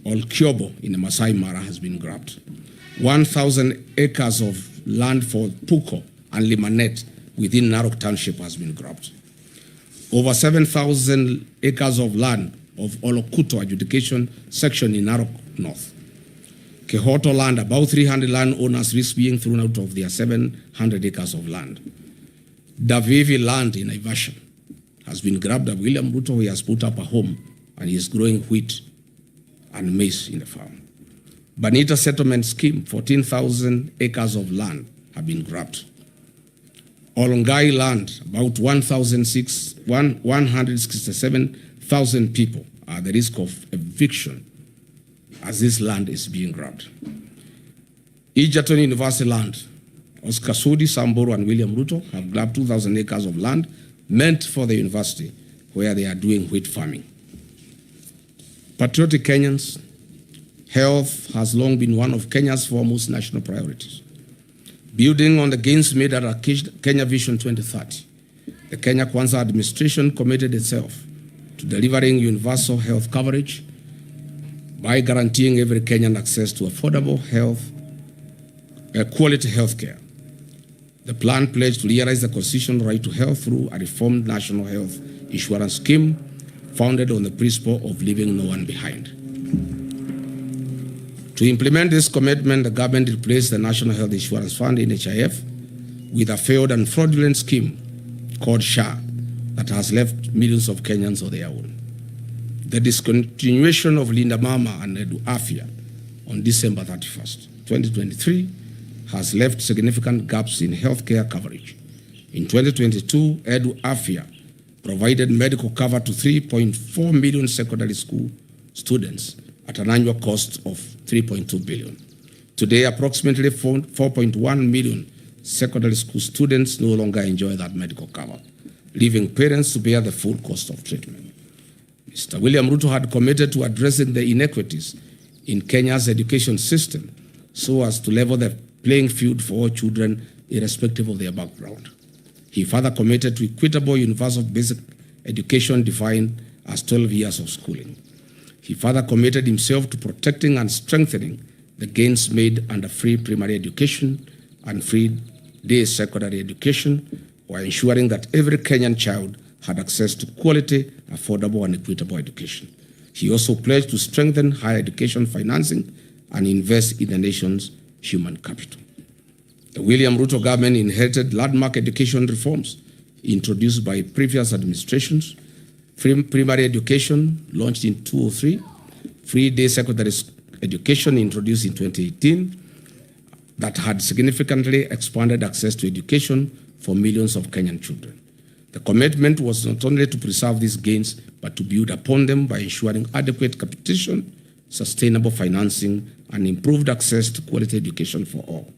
or Kyobo in the Masai Mara, has been grabbed. 1,000 acres of land for Puko and Limanet within Narok Township has been grabbed. Over 7,000 acres of land of Olokuto adjudication section in Narok North. Kehoto land, about 300 landowners risk being thrown out of their 700 acres of land. Davivi land in Naivasha has been grabbed by William Ruto. He has put up a home and he is growing wheat and maize in the farm. Banita settlement scheme, 14,000 acres of land have been grabbed. Olongai land, about 167,000 people at the risk of eviction as this land is being grabbed. Egerton University land, Oscar Sudi, Samburu, and William Ruto have grabbed 2,000 acres of land meant for the university, where they are doing wheat farming. Patriotic Kenyans, health has long been one of Kenya's foremost national priorities. Building on the gains made at Kenya Vision 2030, the Kenya Kwanza administration committed itself to delivering universal health coverage by guaranteeing every Kenyan access to affordable quality health care. The plan pledged to realize the constitutional right to health through a reformed national health insurance scheme founded on the principle of leaving no one behind. To implement this commitment, the government replaced the National Health Insurance Fund, NHIF, with a failed and fraudulent scheme called SHA that has left millions of Kenyans on their own. The discontinuation of Linda Mama and Edu Afya on December 31st, 2023, has left significant gaps in healthcare coverage. In 2022, Edu Afya provided medical cover to 3.4 million secondary school students at an annual cost of 3.2 billion. Today, approximately 4.1 million secondary school students no longer enjoy that medical cover, leaving parents to bear the full cost of treatment. Mr. William Ruto had committed to addressing the inequities in Kenya's education system so as to level the playing field for all children irrespective of their background. He further committed to equitable universal basic education defined as 12 years of schooling. He further committed himself to protecting and strengthening the gains made under free primary education and free day secondary education, while ensuring that every Kenyan child had access to quality, affordable, and equitable education. He also pledged to strengthen higher education financing and invest in the nation's human capital. The William Ruto government inherited landmark education reforms introduced by previous administrations. Free primary education launched in 2003, free day secondary education introduced in 2018, that had significantly expanded access to education for millions of Kenyan children. The commitment was not only to preserve these gains, but to build upon them by ensuring adequate capitation, sustainable financing, and improved access to quality education for all.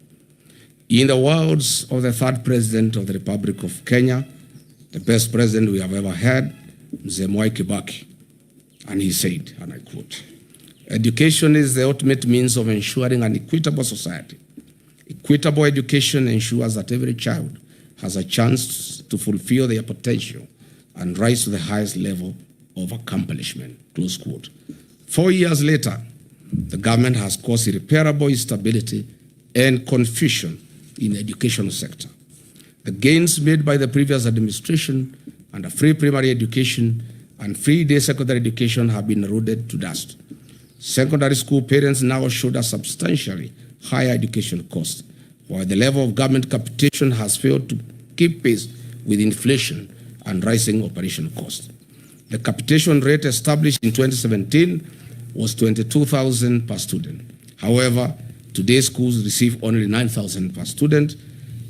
In the words of the third president of the Republic of Kenya, the best president we have ever had, Mzee Mwai Kibaki, and he said, and I quote, "Education is the ultimate means of ensuring an equitable society. Equitable education ensures that every child has a chance to fulfill their potential and rise to the highest level of accomplishment." Close quote. 4 years later, the government has caused irreparable instability and confusion in the education sector. The gains made by the previous administration under free primary education and free day secondary education have been eroded to dust. Secondary school parents now shoulder substantially higher education costs, while the level of government capitation has failed to keep pace with inflation and rising operation costs. The capitation rate established in 2017 was 22,000 per student. However, today's schools receive only 9,000 per student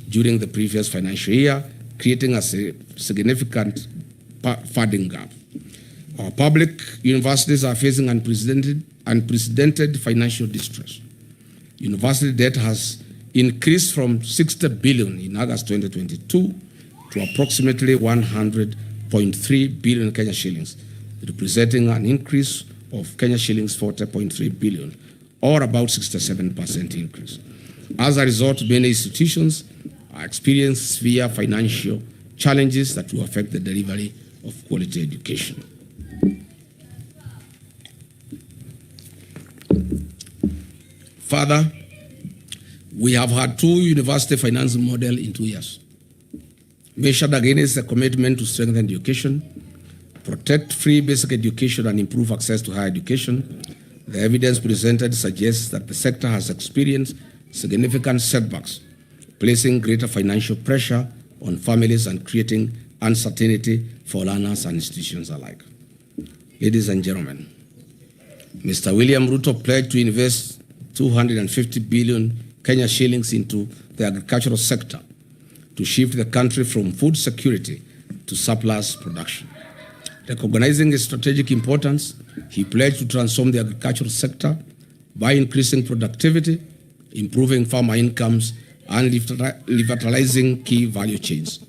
during the previous financial year, creating a significant funding gap. Our public universities are facing unprecedented financial distress. University debt has increased from 60 billion in August 2022 to approximately 100.3 billion Kenya shillings, representing an increase of Kenya shillings 40.3 billion, or about 67% increase. As a result, many institutions are experiencing severe financial challenges that will affect the delivery of quality education. Further, we have had two university financing models in 2 years. Measured against the commitment to strengthen education, protect free basic education, and improve access to higher education, the evidence presented suggests that the sector has experienced significant setbacks, placing greater financial pressure on families and creating uncertainty for learners and institutions alike. Ladies and gentlemen, Mr. William Ruto pledged to invest 250 billion Kenya shillings into the agricultural sector to shift the country from food security to surplus production. Recognizing its strategic importance, he pledged to transform the agricultural sector by increasing productivity, improving farmer incomes, and revitalizing key value chains.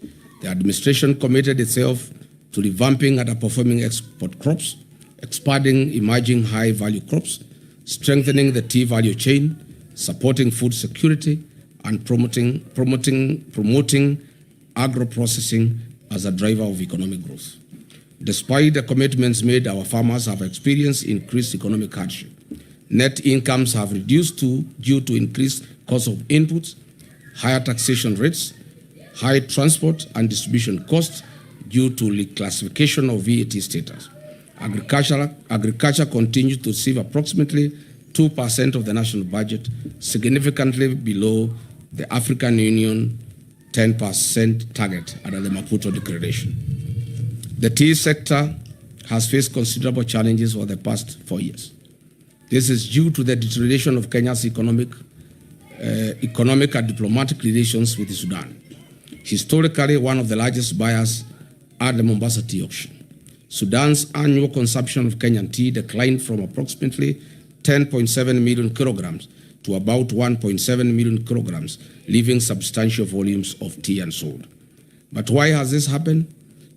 The administration committed itself to revamping underperforming export crops, expanding emerging high-value crops, strengthening the tea value chain, supporting food security, and promoting agro-processing as a driver of economic growth. Despite the commitments made, our farmers have experienced increased economic hardship. Net incomes have reduced due to increased cost of inputs, higher taxation rates, high transport and distribution costs due to reclassification of VAT status. Agriculture continues to receive approximately 2% of the national budget, significantly below the African Union 10% target under the Maputo Declaration. The tea sector has faced considerable challenges over the past 4 years. This is due to the deterioration of Kenya's economic and diplomatic relations with Sudan. Historically, one of the largest buyers at the Mombasa tea auction. Sudan's annual consumption of Kenyan tea declined from approximately 10.7 million kilograms to about 1.7 million kilograms, leaving substantial volumes of tea unsold. But why has this happened?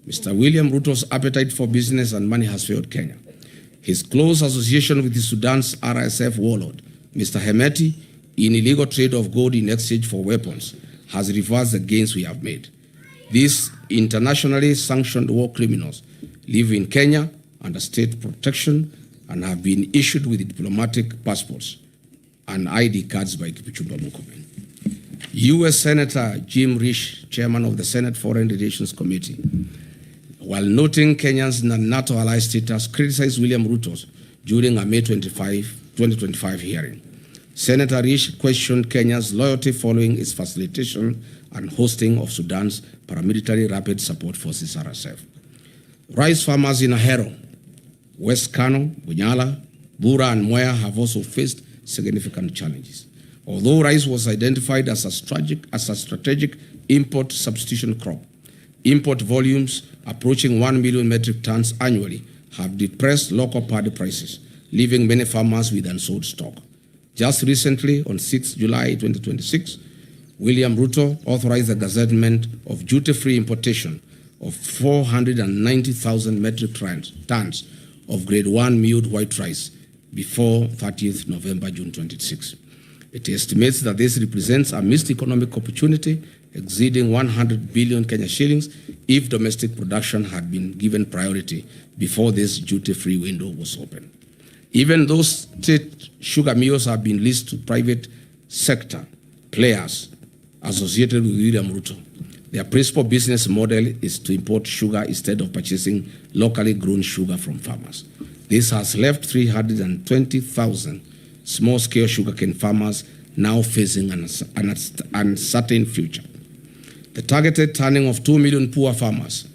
Mr. William Ruto's appetite for business and money has failed Kenya. His close association with the Sudan's RSF warlord, Mr. Hemeti, in illegal trade of gold in exchange for weapons, has reversed the gains we have made. These internationally sanctioned war criminals live in Kenya under state protection and have been issued with diplomatic passports and ID cards by Kipchumba Murkomen. U.S. Senator Jim Risch, chairman of the Senate Foreign Relations Committee, while noting Kenya's NATO ally status, criticized William Ruto during a May 2025 hearing. Senator Risch questioned Kenya's loyalty following its facilitation and hosting of Sudan's paramilitary rapid support forces, RSF. Rice farmers in Ahero, West Kano, Bunyala, Bura, and Mwea have also faced significant challenges. Although rice was identified as a strategic import substitution crop, import volumes approaching 1 million metric tons annually have depressed local paddy prices, leaving many farmers with unsold stock. Just recently, on 6 July 2026, William Ruto authorized the gazettement of duty-free importation of 490,000 metric tons of grade 1 milled white rice before 30th November, June 26. It estimates that this represents a missed economic opportunity exceeding 100 billion Kenya shillings if domestic production had been given priority before this duty-free window was open. Even though state sugar mills have been leased to private sector players associated with William Ruto, their principal business model is to import sugar instead of purchasing locally grown sugar from farmers. This has left 320,000 small-scale sugarcane farmers now facing an uncertain future. The targeted turning of 2 million poor farmers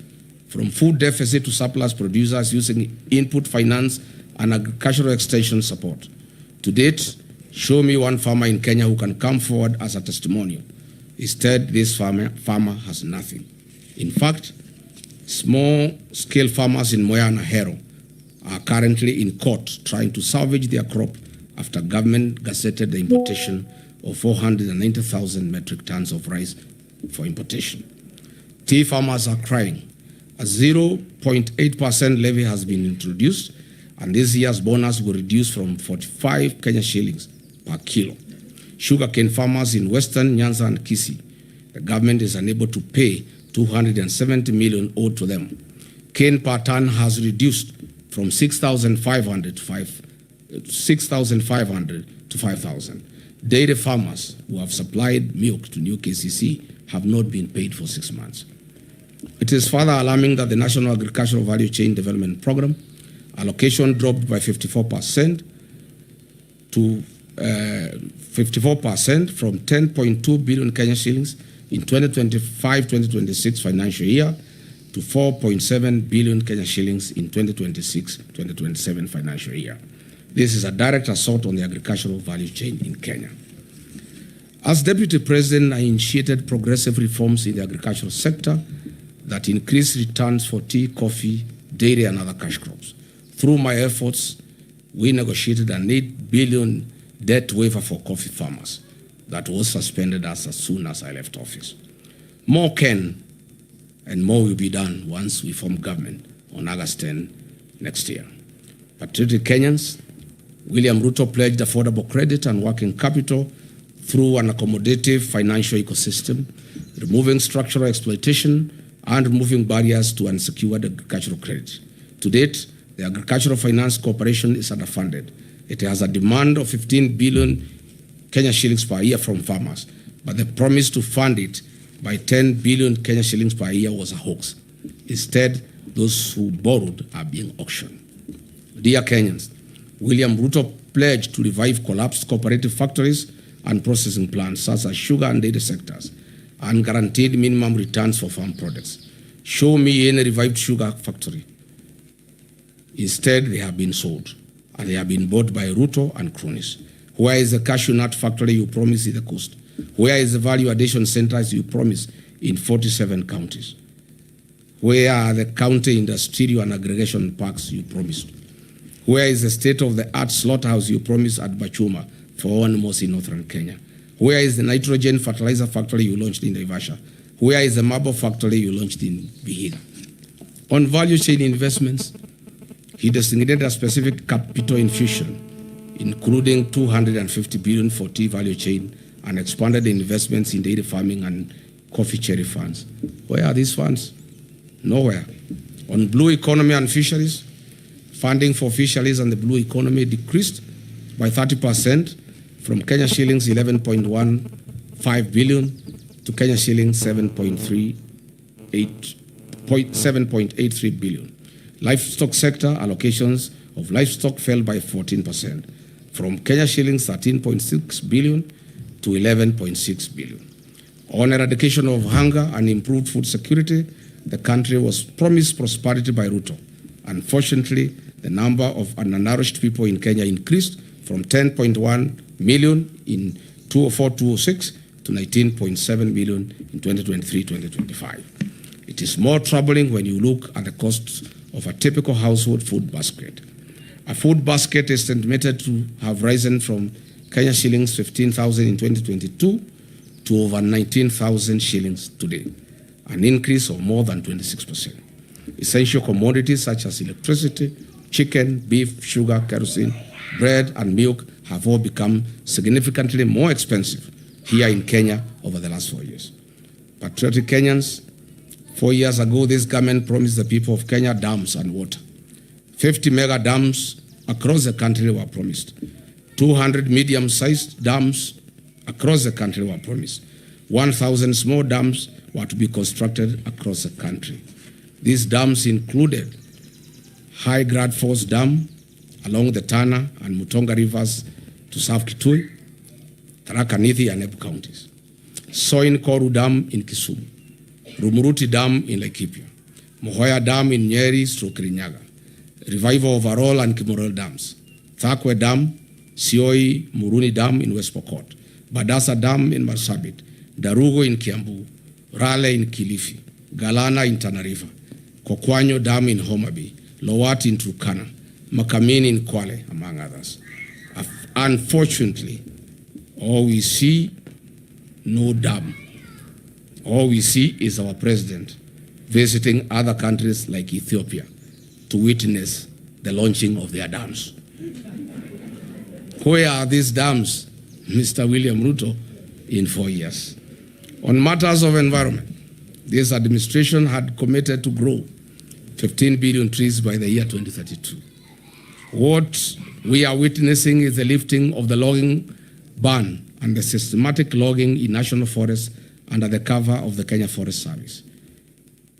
from food deficit to surplus producers using input finance and agricultural extension support. To date, show me one farmer in Kenya who can come forward as a testimonial. Instead, this farmer has nothing. In fact, small-scale farmers in Mwea and Ahero are currently in court trying to salvage their crop after government gazetted the importation of 490,000 metric tons of rice for importation. Tea farmers are crying. A 0.8% levy has been introduced, and this year's bonus will reduce from 45 Kenya shillings per kilo. Sugarcane farmers in Western Nyanza and Kisii, the government is unable to pay 270 million owed to them. Cane per ton has reduced from 6,500 to 5,000. Dairy farmers who have supplied milk to new KCC have not been paid for 6 months. It is further alarming that the National Agricultural Value Chain Development Program allocation dropped by 54% to 54% from 10.2 billion Kenya shillings in 2025-2026 financial year to 4.7 billion Kenya shillings in 2026-2027 financial year. This is a direct assault on the agricultural value chain in Kenya. As Deputy President, I initiated progressive reforms in the agricultural sector that increase returns for tea, coffee, dairy and other cash crops. Through my efforts, we negotiated an 8 billion debt waiver for coffee farmers that was suspended as soon as I left office. More can and more will be done once we form government on August 10 next year. Patriotic Kenyans, William Ruto pledged affordable credit and working capital through an accommodative financial ecosystem, removing structural exploitation and removing barriers to unsecured agricultural credit. To date, the Agricultural Finance Corporation is underfunded. It has a demand of 15 billion Kenya shillings per year from farmers, but the promise to fund it by 10 billion Kenya shillings per year was a hoax. Instead, those who borrowed are being auctioned. Dear Kenyans, William Ruto pledged to revive collapsed cooperative factories and processing plants such as sugar and dairy sectors and guaranteed minimum returns for farm products. Show me any revived sugar factory. Instead, they have been sold, and they have been bought by Ruto and cronies. Where is the cashew nut factory you promised in the coast? Where is the value addition centers you promised in 47 counties? Where are the county industrial and aggregation parks you promised? Where is the state-of-the-art slaughterhouse you promised at Bachuma for animals in northern Kenya? Where is the nitrogen fertilizer factory you launched in Naivasha? Where is the marble factory you launched in Vihiga? On value chain investments, he designated a specific capital infusion, including 250 billion for tea value chain and expanded investments in dairy farming and coffee cherry funds. Where are these funds? Nowhere. On blue economy and fisheries, funding for fisheries and the blue economy decreased by 30% from Kenya shillings 11.15 billion to Kenya shillings 7.83 billion. Livestock sector allocations of livestock fell by 14% from Kenya shillings 13.6 billion to 11.6 billion. On eradication of hunger and improved food security, the country was promised prosperity by Ruto. Unfortunately, the number of undernourished people in Kenya increased from 10.1 million in 2004-2006 to 19.7 million in 2023-2025. It is more troubling when you look at the costs of a typical household food basket. A food basket is estimated to have risen from Kenya shillings 15,000 in 2022 to over 19,000 shillings today, an increase of more than 26%. Essential commodities such as electricity, chicken, beef, sugar, kerosene, bread, and milk have all become significantly more expensive here in Kenya over the last 4 years. Patriotic Kenyans, 4 years ago, this government promised the people of Kenya dams and water. 50 mega dams across the country were promised. 200 medium-sized dams across the country were promised. 1,000 small dams were to be constructed across the country. These dams included High Grad Force Dam along the Tana and Mutonga rivers to serve Kitui, Tharaka Nithi, and Embu counties. Soin Koru Dam in Kisumu, Rumuruti Dam in Laikipia, Mohoya Dam in Nyeri/Kirinyaga, revival of Arol and Kimorel Dams, Thakwe Dam, Sioi Muruni Dam in West Pokot, Badasa Dam in Marsabit, Darugo in Kiambu, Rale in Kilifi, Galana in Tana River, Kokwanyo Dam in Homa Bay, Lowati in Turkana, Makamini in Kwale, among others. Unfortunately, all we see, no dam. All we see is our president visiting other countries like Ethiopia to witness the launching of their dams. Where are these dams, Mr. William Ruto, in 4 years? On matters of environment, this administration had committed to grow 15 billion trees by the year 2032. What we are witnessing is the lifting of the logging ban and the systematic logging in national forests under the cover of the Kenya Forest Service.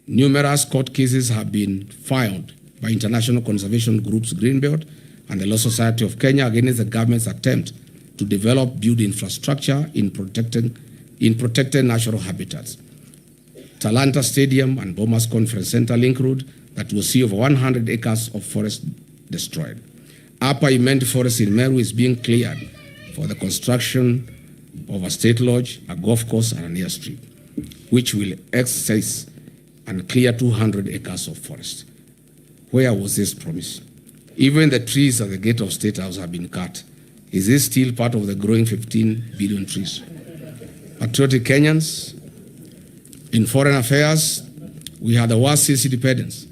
Numerous court cases have been filed by international conservation groups Greenbelt and the Law Society of Kenya against the government's attempt to develop, build infrastructure in protected natural habitats. Talanta Stadium and Bomas Conference Center Link Road that will see over 100 acres of forest destroyed. Upper Imenti Forest in Meru is being cleared for the construction of a state lodge, a golf course, and an airstrip, which will access and clear 200 acres of forest. Where was this promise? Even the trees at the gate of State House have been cut. Is this still part of the growing 15 billion trees? Patriotic Kenyans, in foreign affairs, we had the worst since independence.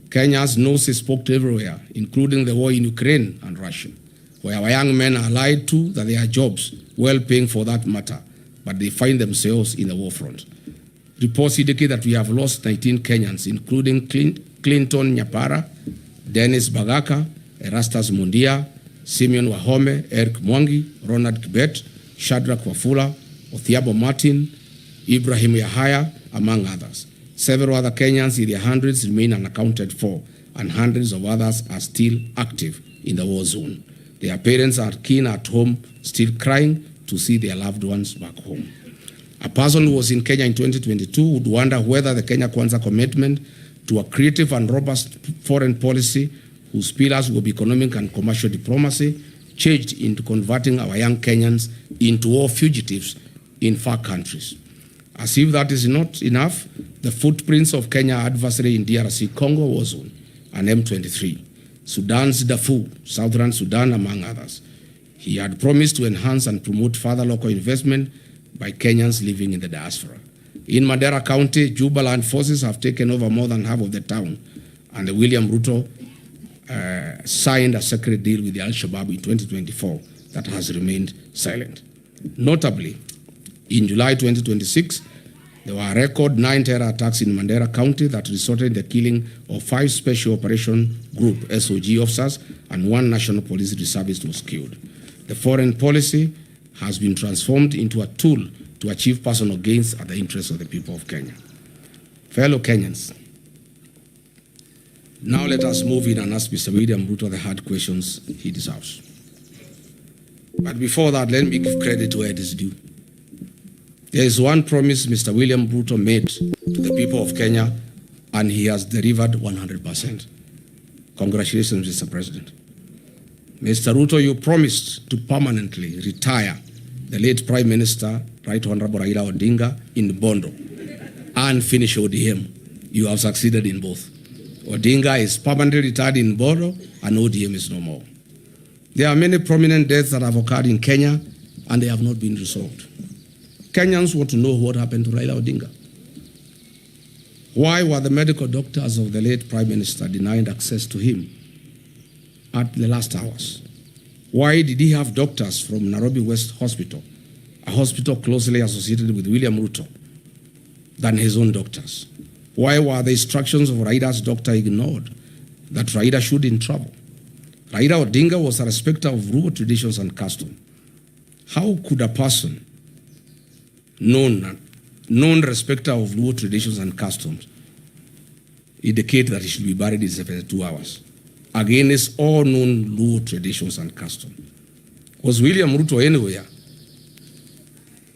Kenya's nose is poked everywhere, including the war in Ukraine and Russia, where our young men are lied to that they are jobs, well paying for that matter, but they find themselves in the war front. Reports indicate that we have lost 19 Kenyans, including Clinton Nyapara, Dennis Bagaka, Erastus Mundia, Simeon Wahome, Eric Mwangi, Ronald Kibet, Shadrach Wafula, Othiabo Martin, Ibrahim Yahaya, among others. Several other Kenyans in their hundreds remain unaccounted for, and hundreds of others are still active in the war zone. Their parents are keen at home, still crying to see their loved ones back home. A person who was in Kenya in 2022 would wonder whether the Kenya Kwanza commitment to a creative and robust foreign policy whose pillars will be economic and commercial diplomacy changed into converting our young Kenyans into war fugitives in far countries. As if that is not enough, the footprints of Kenya adversary in DRC Congo war zone and M23, Sudan's Darfur, Southern Sudan, among others. He had promised to enhance and promote further local investment by Kenyans living in the diaspora. In Mandera County, Jubaland forces have taken over more than half of the town, and William Ruto signed a secret deal with the Al-Shabaab in 2024 that has remained silent. Notably, in July 2026, there were a record 9 terror attacks in Mandera County that resulted in the killing of 5 Special Operation Group SOG officers, and 1 National Police Reservist was killed. The foreign policy has been transformed into a tool to achieve personal gains at the interest of the people of Kenya. Fellow Kenyans, now let us move in and ask Mr. William Ruto the hard questions he deserves. But before that, let me give credit where it is due. There is one promise Mr. William Ruto made to the people of Kenya, and he has delivered 100%. Congratulations, Mr. President. Mr. Ruto, you promised to permanently retire the late Prime Minister, Right Honorable Raila Odinga, in Bondo and finish ODM. You have succeeded in both. Odinga is permanently retired in Bondo and ODM is no more. There are many prominent deaths that have occurred in Kenya and they have not been resolved. Kenyans want to know what happened to Raila Odinga. Why were the medical doctors of the late Prime Minister denied access to him at the last hours? Why did he have doctors from Nairobi West Hospital, a hospital closely associated with William Ruto, than his own doctors? Why were the instructions of Raila's doctor ignored that Raila should in trouble? Raila Odinga was a respecter of Luo traditions and custom. How could a person known respecter of Luo traditions and customs indicate that he should be buried in 72 hours against all known Luo traditions and customs? Was William Ruto anywhere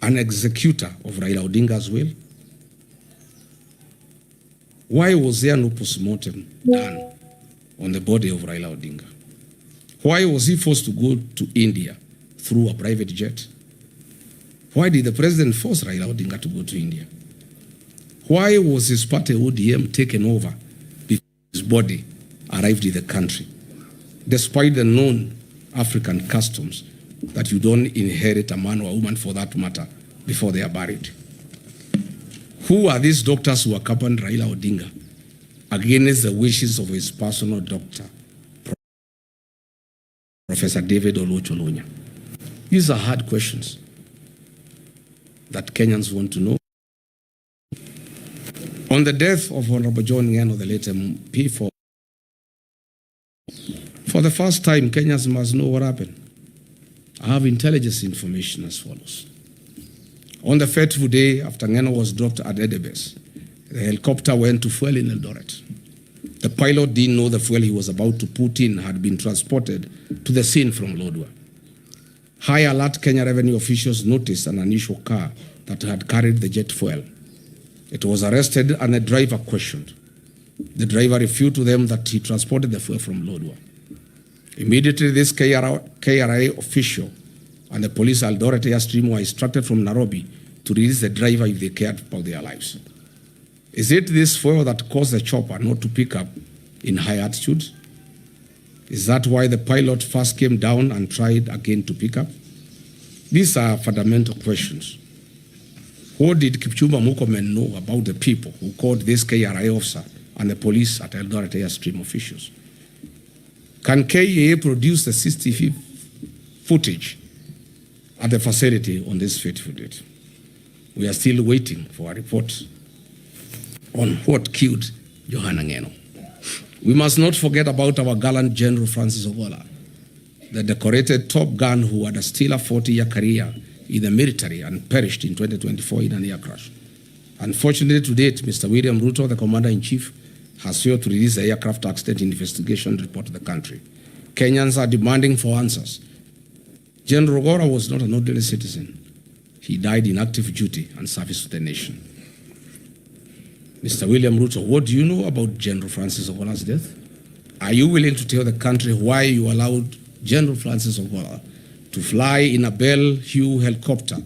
an executor of Raila Odinga's will? Why was there no postmortem done on the body of Raila Odinga? Why was he forced to go to India through a private jet? Why did the president force Raila Odinga to go to India? Why was his party ODM taken over before his body arrived in the country, despite the known African customs that you don't inherit a man or a woman for that matter before they are buried? Who are these doctors who accompanied Raila Odinga against the wishes of his personal doctor, Professor David Oluoch-Oluonya? These are hard questions that Kenyans want to know. On the death of Honorable John Ngeno, the late MP, for the first time, Kenyans must know what happened. I have intelligence information as follows. On the fateful day after Ngeno was dropped at Edebes, the helicopter went to fuel in Eldoret. The pilot didn't know the fuel he was about to put in had been transported to the scene from Lodwar. High alert Kenya revenue officials noticed an unusual car that had carried the jet fuel. It was arrested and the driver questioned. The driver refuted to them that he transported the fuel from Lodwar. Immediately, this KRA official and the police Eldoret airstream were instructed from Nairobi to release the driver if they cared about their lives. Is it this fuel that caused the chopper not to pick up in high altitude? Is that why the pilot first came down and tried again to pick up? These are fundamental questions. What did Kipchumba Murkomen know about the people who caught this KRA officer and the police at Eldoret Airstream officials? Can KEA produce the CCTV footage at the facility on this fateful date? We are still waiting for a report on what killed Johanna Ngeno. We must not forget about our gallant General Francis Ogola, the decorated top gun who had a stellar 40-year career in the military and perished in 2024 in an air crash. Unfortunately, to date, Mr. William Ruto, the Commander-in-Chief, has failed to release the aircraft accident investigation report to the country. Kenyans are demanding for answers. General Ogola was not an ordinary citizen. He died in active duty and service to the nation. Mr. William Ruto, what do you know about General Francis Ogola's death? Are you willing to tell the country why you allowed General Francis Ogola to fly in a Bell Hue helicopter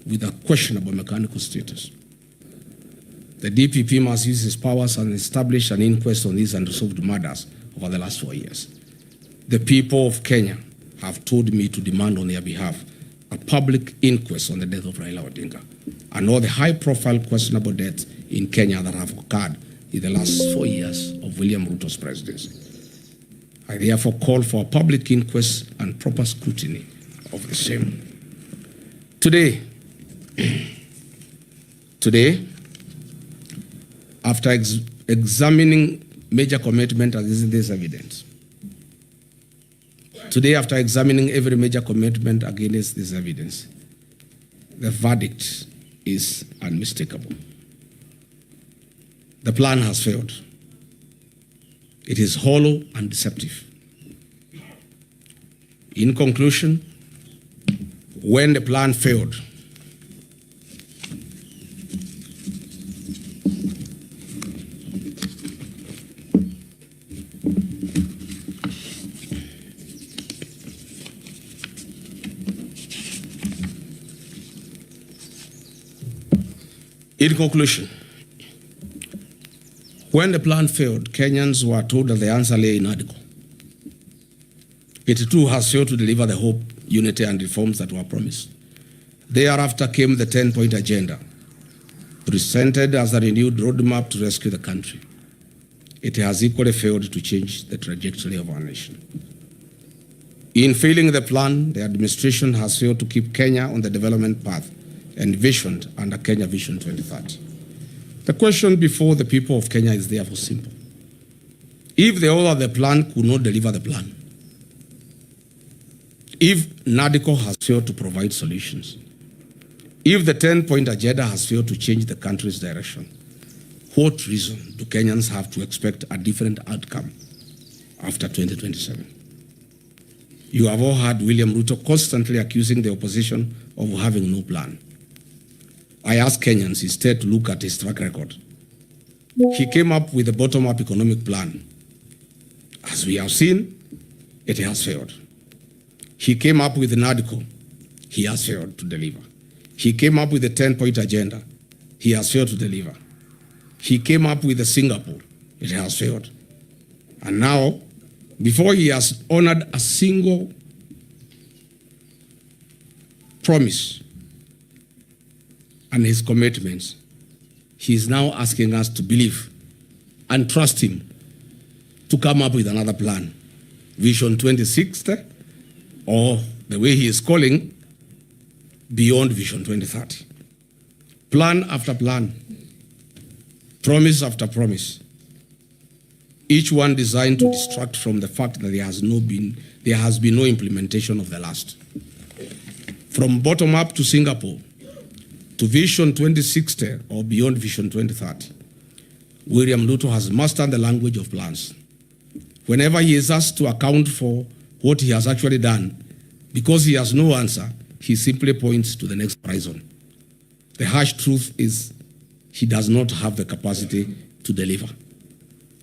with a questionable mechanical status? The DPP must use its powers and establish an inquest on these unresolved murders over the last 4 years. The people of Kenya have told me to demand on their behalf a public inquest on the death of Raila Odinga and all the high-profile questionable deaths in Kenya that have occurred in the last 4 years of William Ruto's presidency. I therefore call for a public inquest and proper scrutiny of the same. Today, after examining major commitment against this evidence, after examining every major commitment against this evidence, the verdict is unmistakable. The plan has failed. It is hollow and deceptive. In conclusion, when the plan failed, Kenyans were told that the answer lay in article. It too has failed to deliver the hope, unity, and reforms that were promised. Thereafter came the 10-point agenda, presented as a renewed roadmap to rescue the country. It has equally failed to change the trajectory of our nation. In failing the plan, the administration has failed to keep Kenya on the development path envisioned under Kenya Vision 2030. The question before the people of Kenya is therefore simple. If the author of the plan could not deliver the plan, if NADCO has failed to provide solutions, if the 10-point agenda has failed to change the country's direction, what reason do Kenyans have to expect a different outcome after 2027? You have all heard William Ruto constantly accusing the opposition of having no plan. I ask Kenyans instead to look at his track record. He came up with a bottom-up economic plan. As we have seen, it has failed. He came up with NADCO. He has failed to deliver. He came up with a 10-point agenda. He has failed to deliver. He came up with a Singapore. It has failed. And now, before he has honored a single promise and his commitments, he is now asking us to believe and trust him to come up with another plan, Vision 2060, or the way he is calling, Beyond Vision 2030. Plan after plan, promise after promise, each one designed to distract from the fact that there has been no implementation of the last. From bottom up to Singapore, to Vision 2060 or Beyond Vision 2030, William Ruto has mastered the language of plans. Whenever he is asked to account for what he has actually done, because he has no answer, he simply points to the next horizon. The harsh truth is he does not have the capacity to deliver.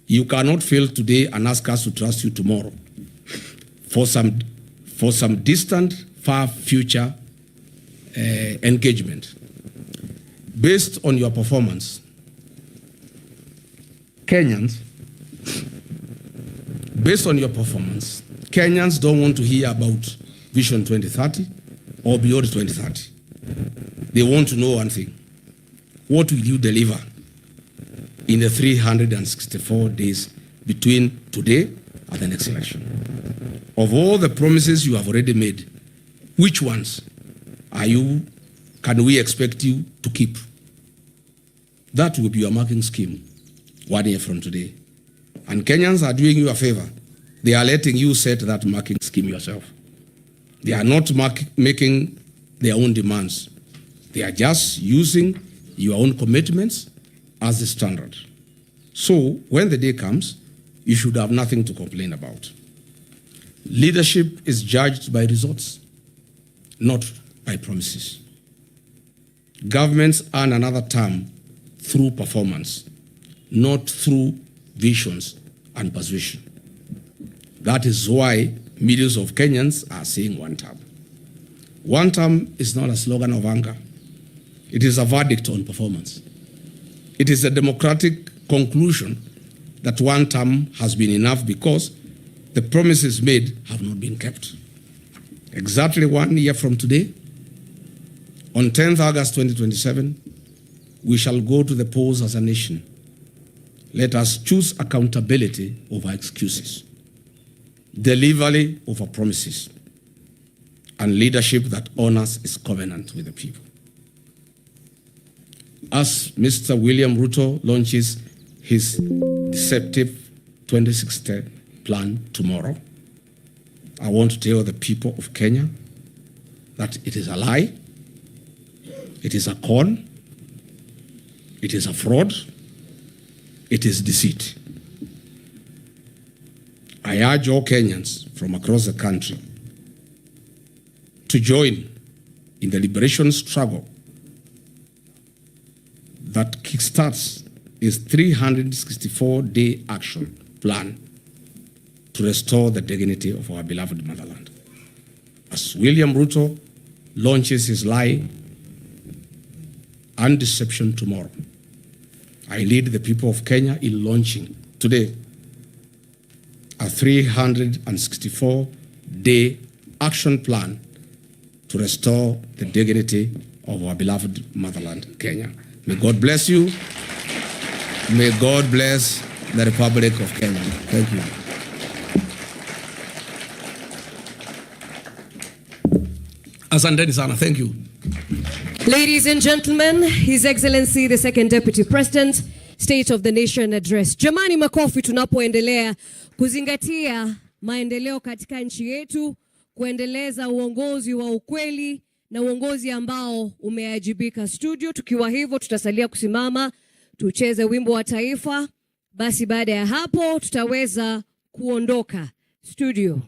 You cannot fail today and ask us to trust you tomorrow for some distant, far future engagement. Based on your performance, Kenyans based on your performance, Kenyans don't want to hear about Vision 2030 or beyond 2030. They want to know one thing. What will you deliver in the 364 days between today and the next election? Of all the promises you have already made, which ones can we expect you to keep? That will be your marking scheme 1 year from today. And Kenyans are doing you a favor. They are letting you set that marking scheme yourself. They are not making their own demands. They are just using your own commitments as the standard. So when the day comes, you should have nothing to complain about. Leadership is judged by results, not by promises. Governments earn another term through performance, not through visions and persuasion. That is why millions of Kenyans are saying one term. One term is not a slogan of anger. It is a verdict on performance. It is a democratic conclusion that one term has been enough because the promises made have not been kept. Exactly 1 year from today, on 10th August 2027, we shall go to the polls as a nation. Let us choose accountability over excuses, delivery over promises, and leadership that honors its covenant with the people. As Mr. William Ruto launches his deceptive 2060 plan tomorrow, I want to tell the people of Kenya that it is a lie, it is a con, it is a fraud, it is deceit. I urge all Kenyans from across the country to join in the liberation struggle that kickstarts his 364-day action plan to restore the dignity of our beloved motherland. As William Ruto launches his lie and deception tomorrow, I lead the people of Kenya in launching today a 364-day action plan to restore the dignity of our beloved motherland, Kenya. May God bless you. May God bless the Republic of Kenya. Thank you. Asanteni sana. Thank you. Ladies and gentlemen, His Excellency the Second Deputy President, State of the Nation Address. Jamani, makofi tunapoendelea kuzingatia maendeleo katika nchi yetu, kuendeleza uongozi wa ukweli na uongozi ambao umeajibika. Studio, tukiwa hivyo tutasalia kusimama tucheze wimbo wa taifa. Basi baada ya hapo tutaweza kuondoka studio.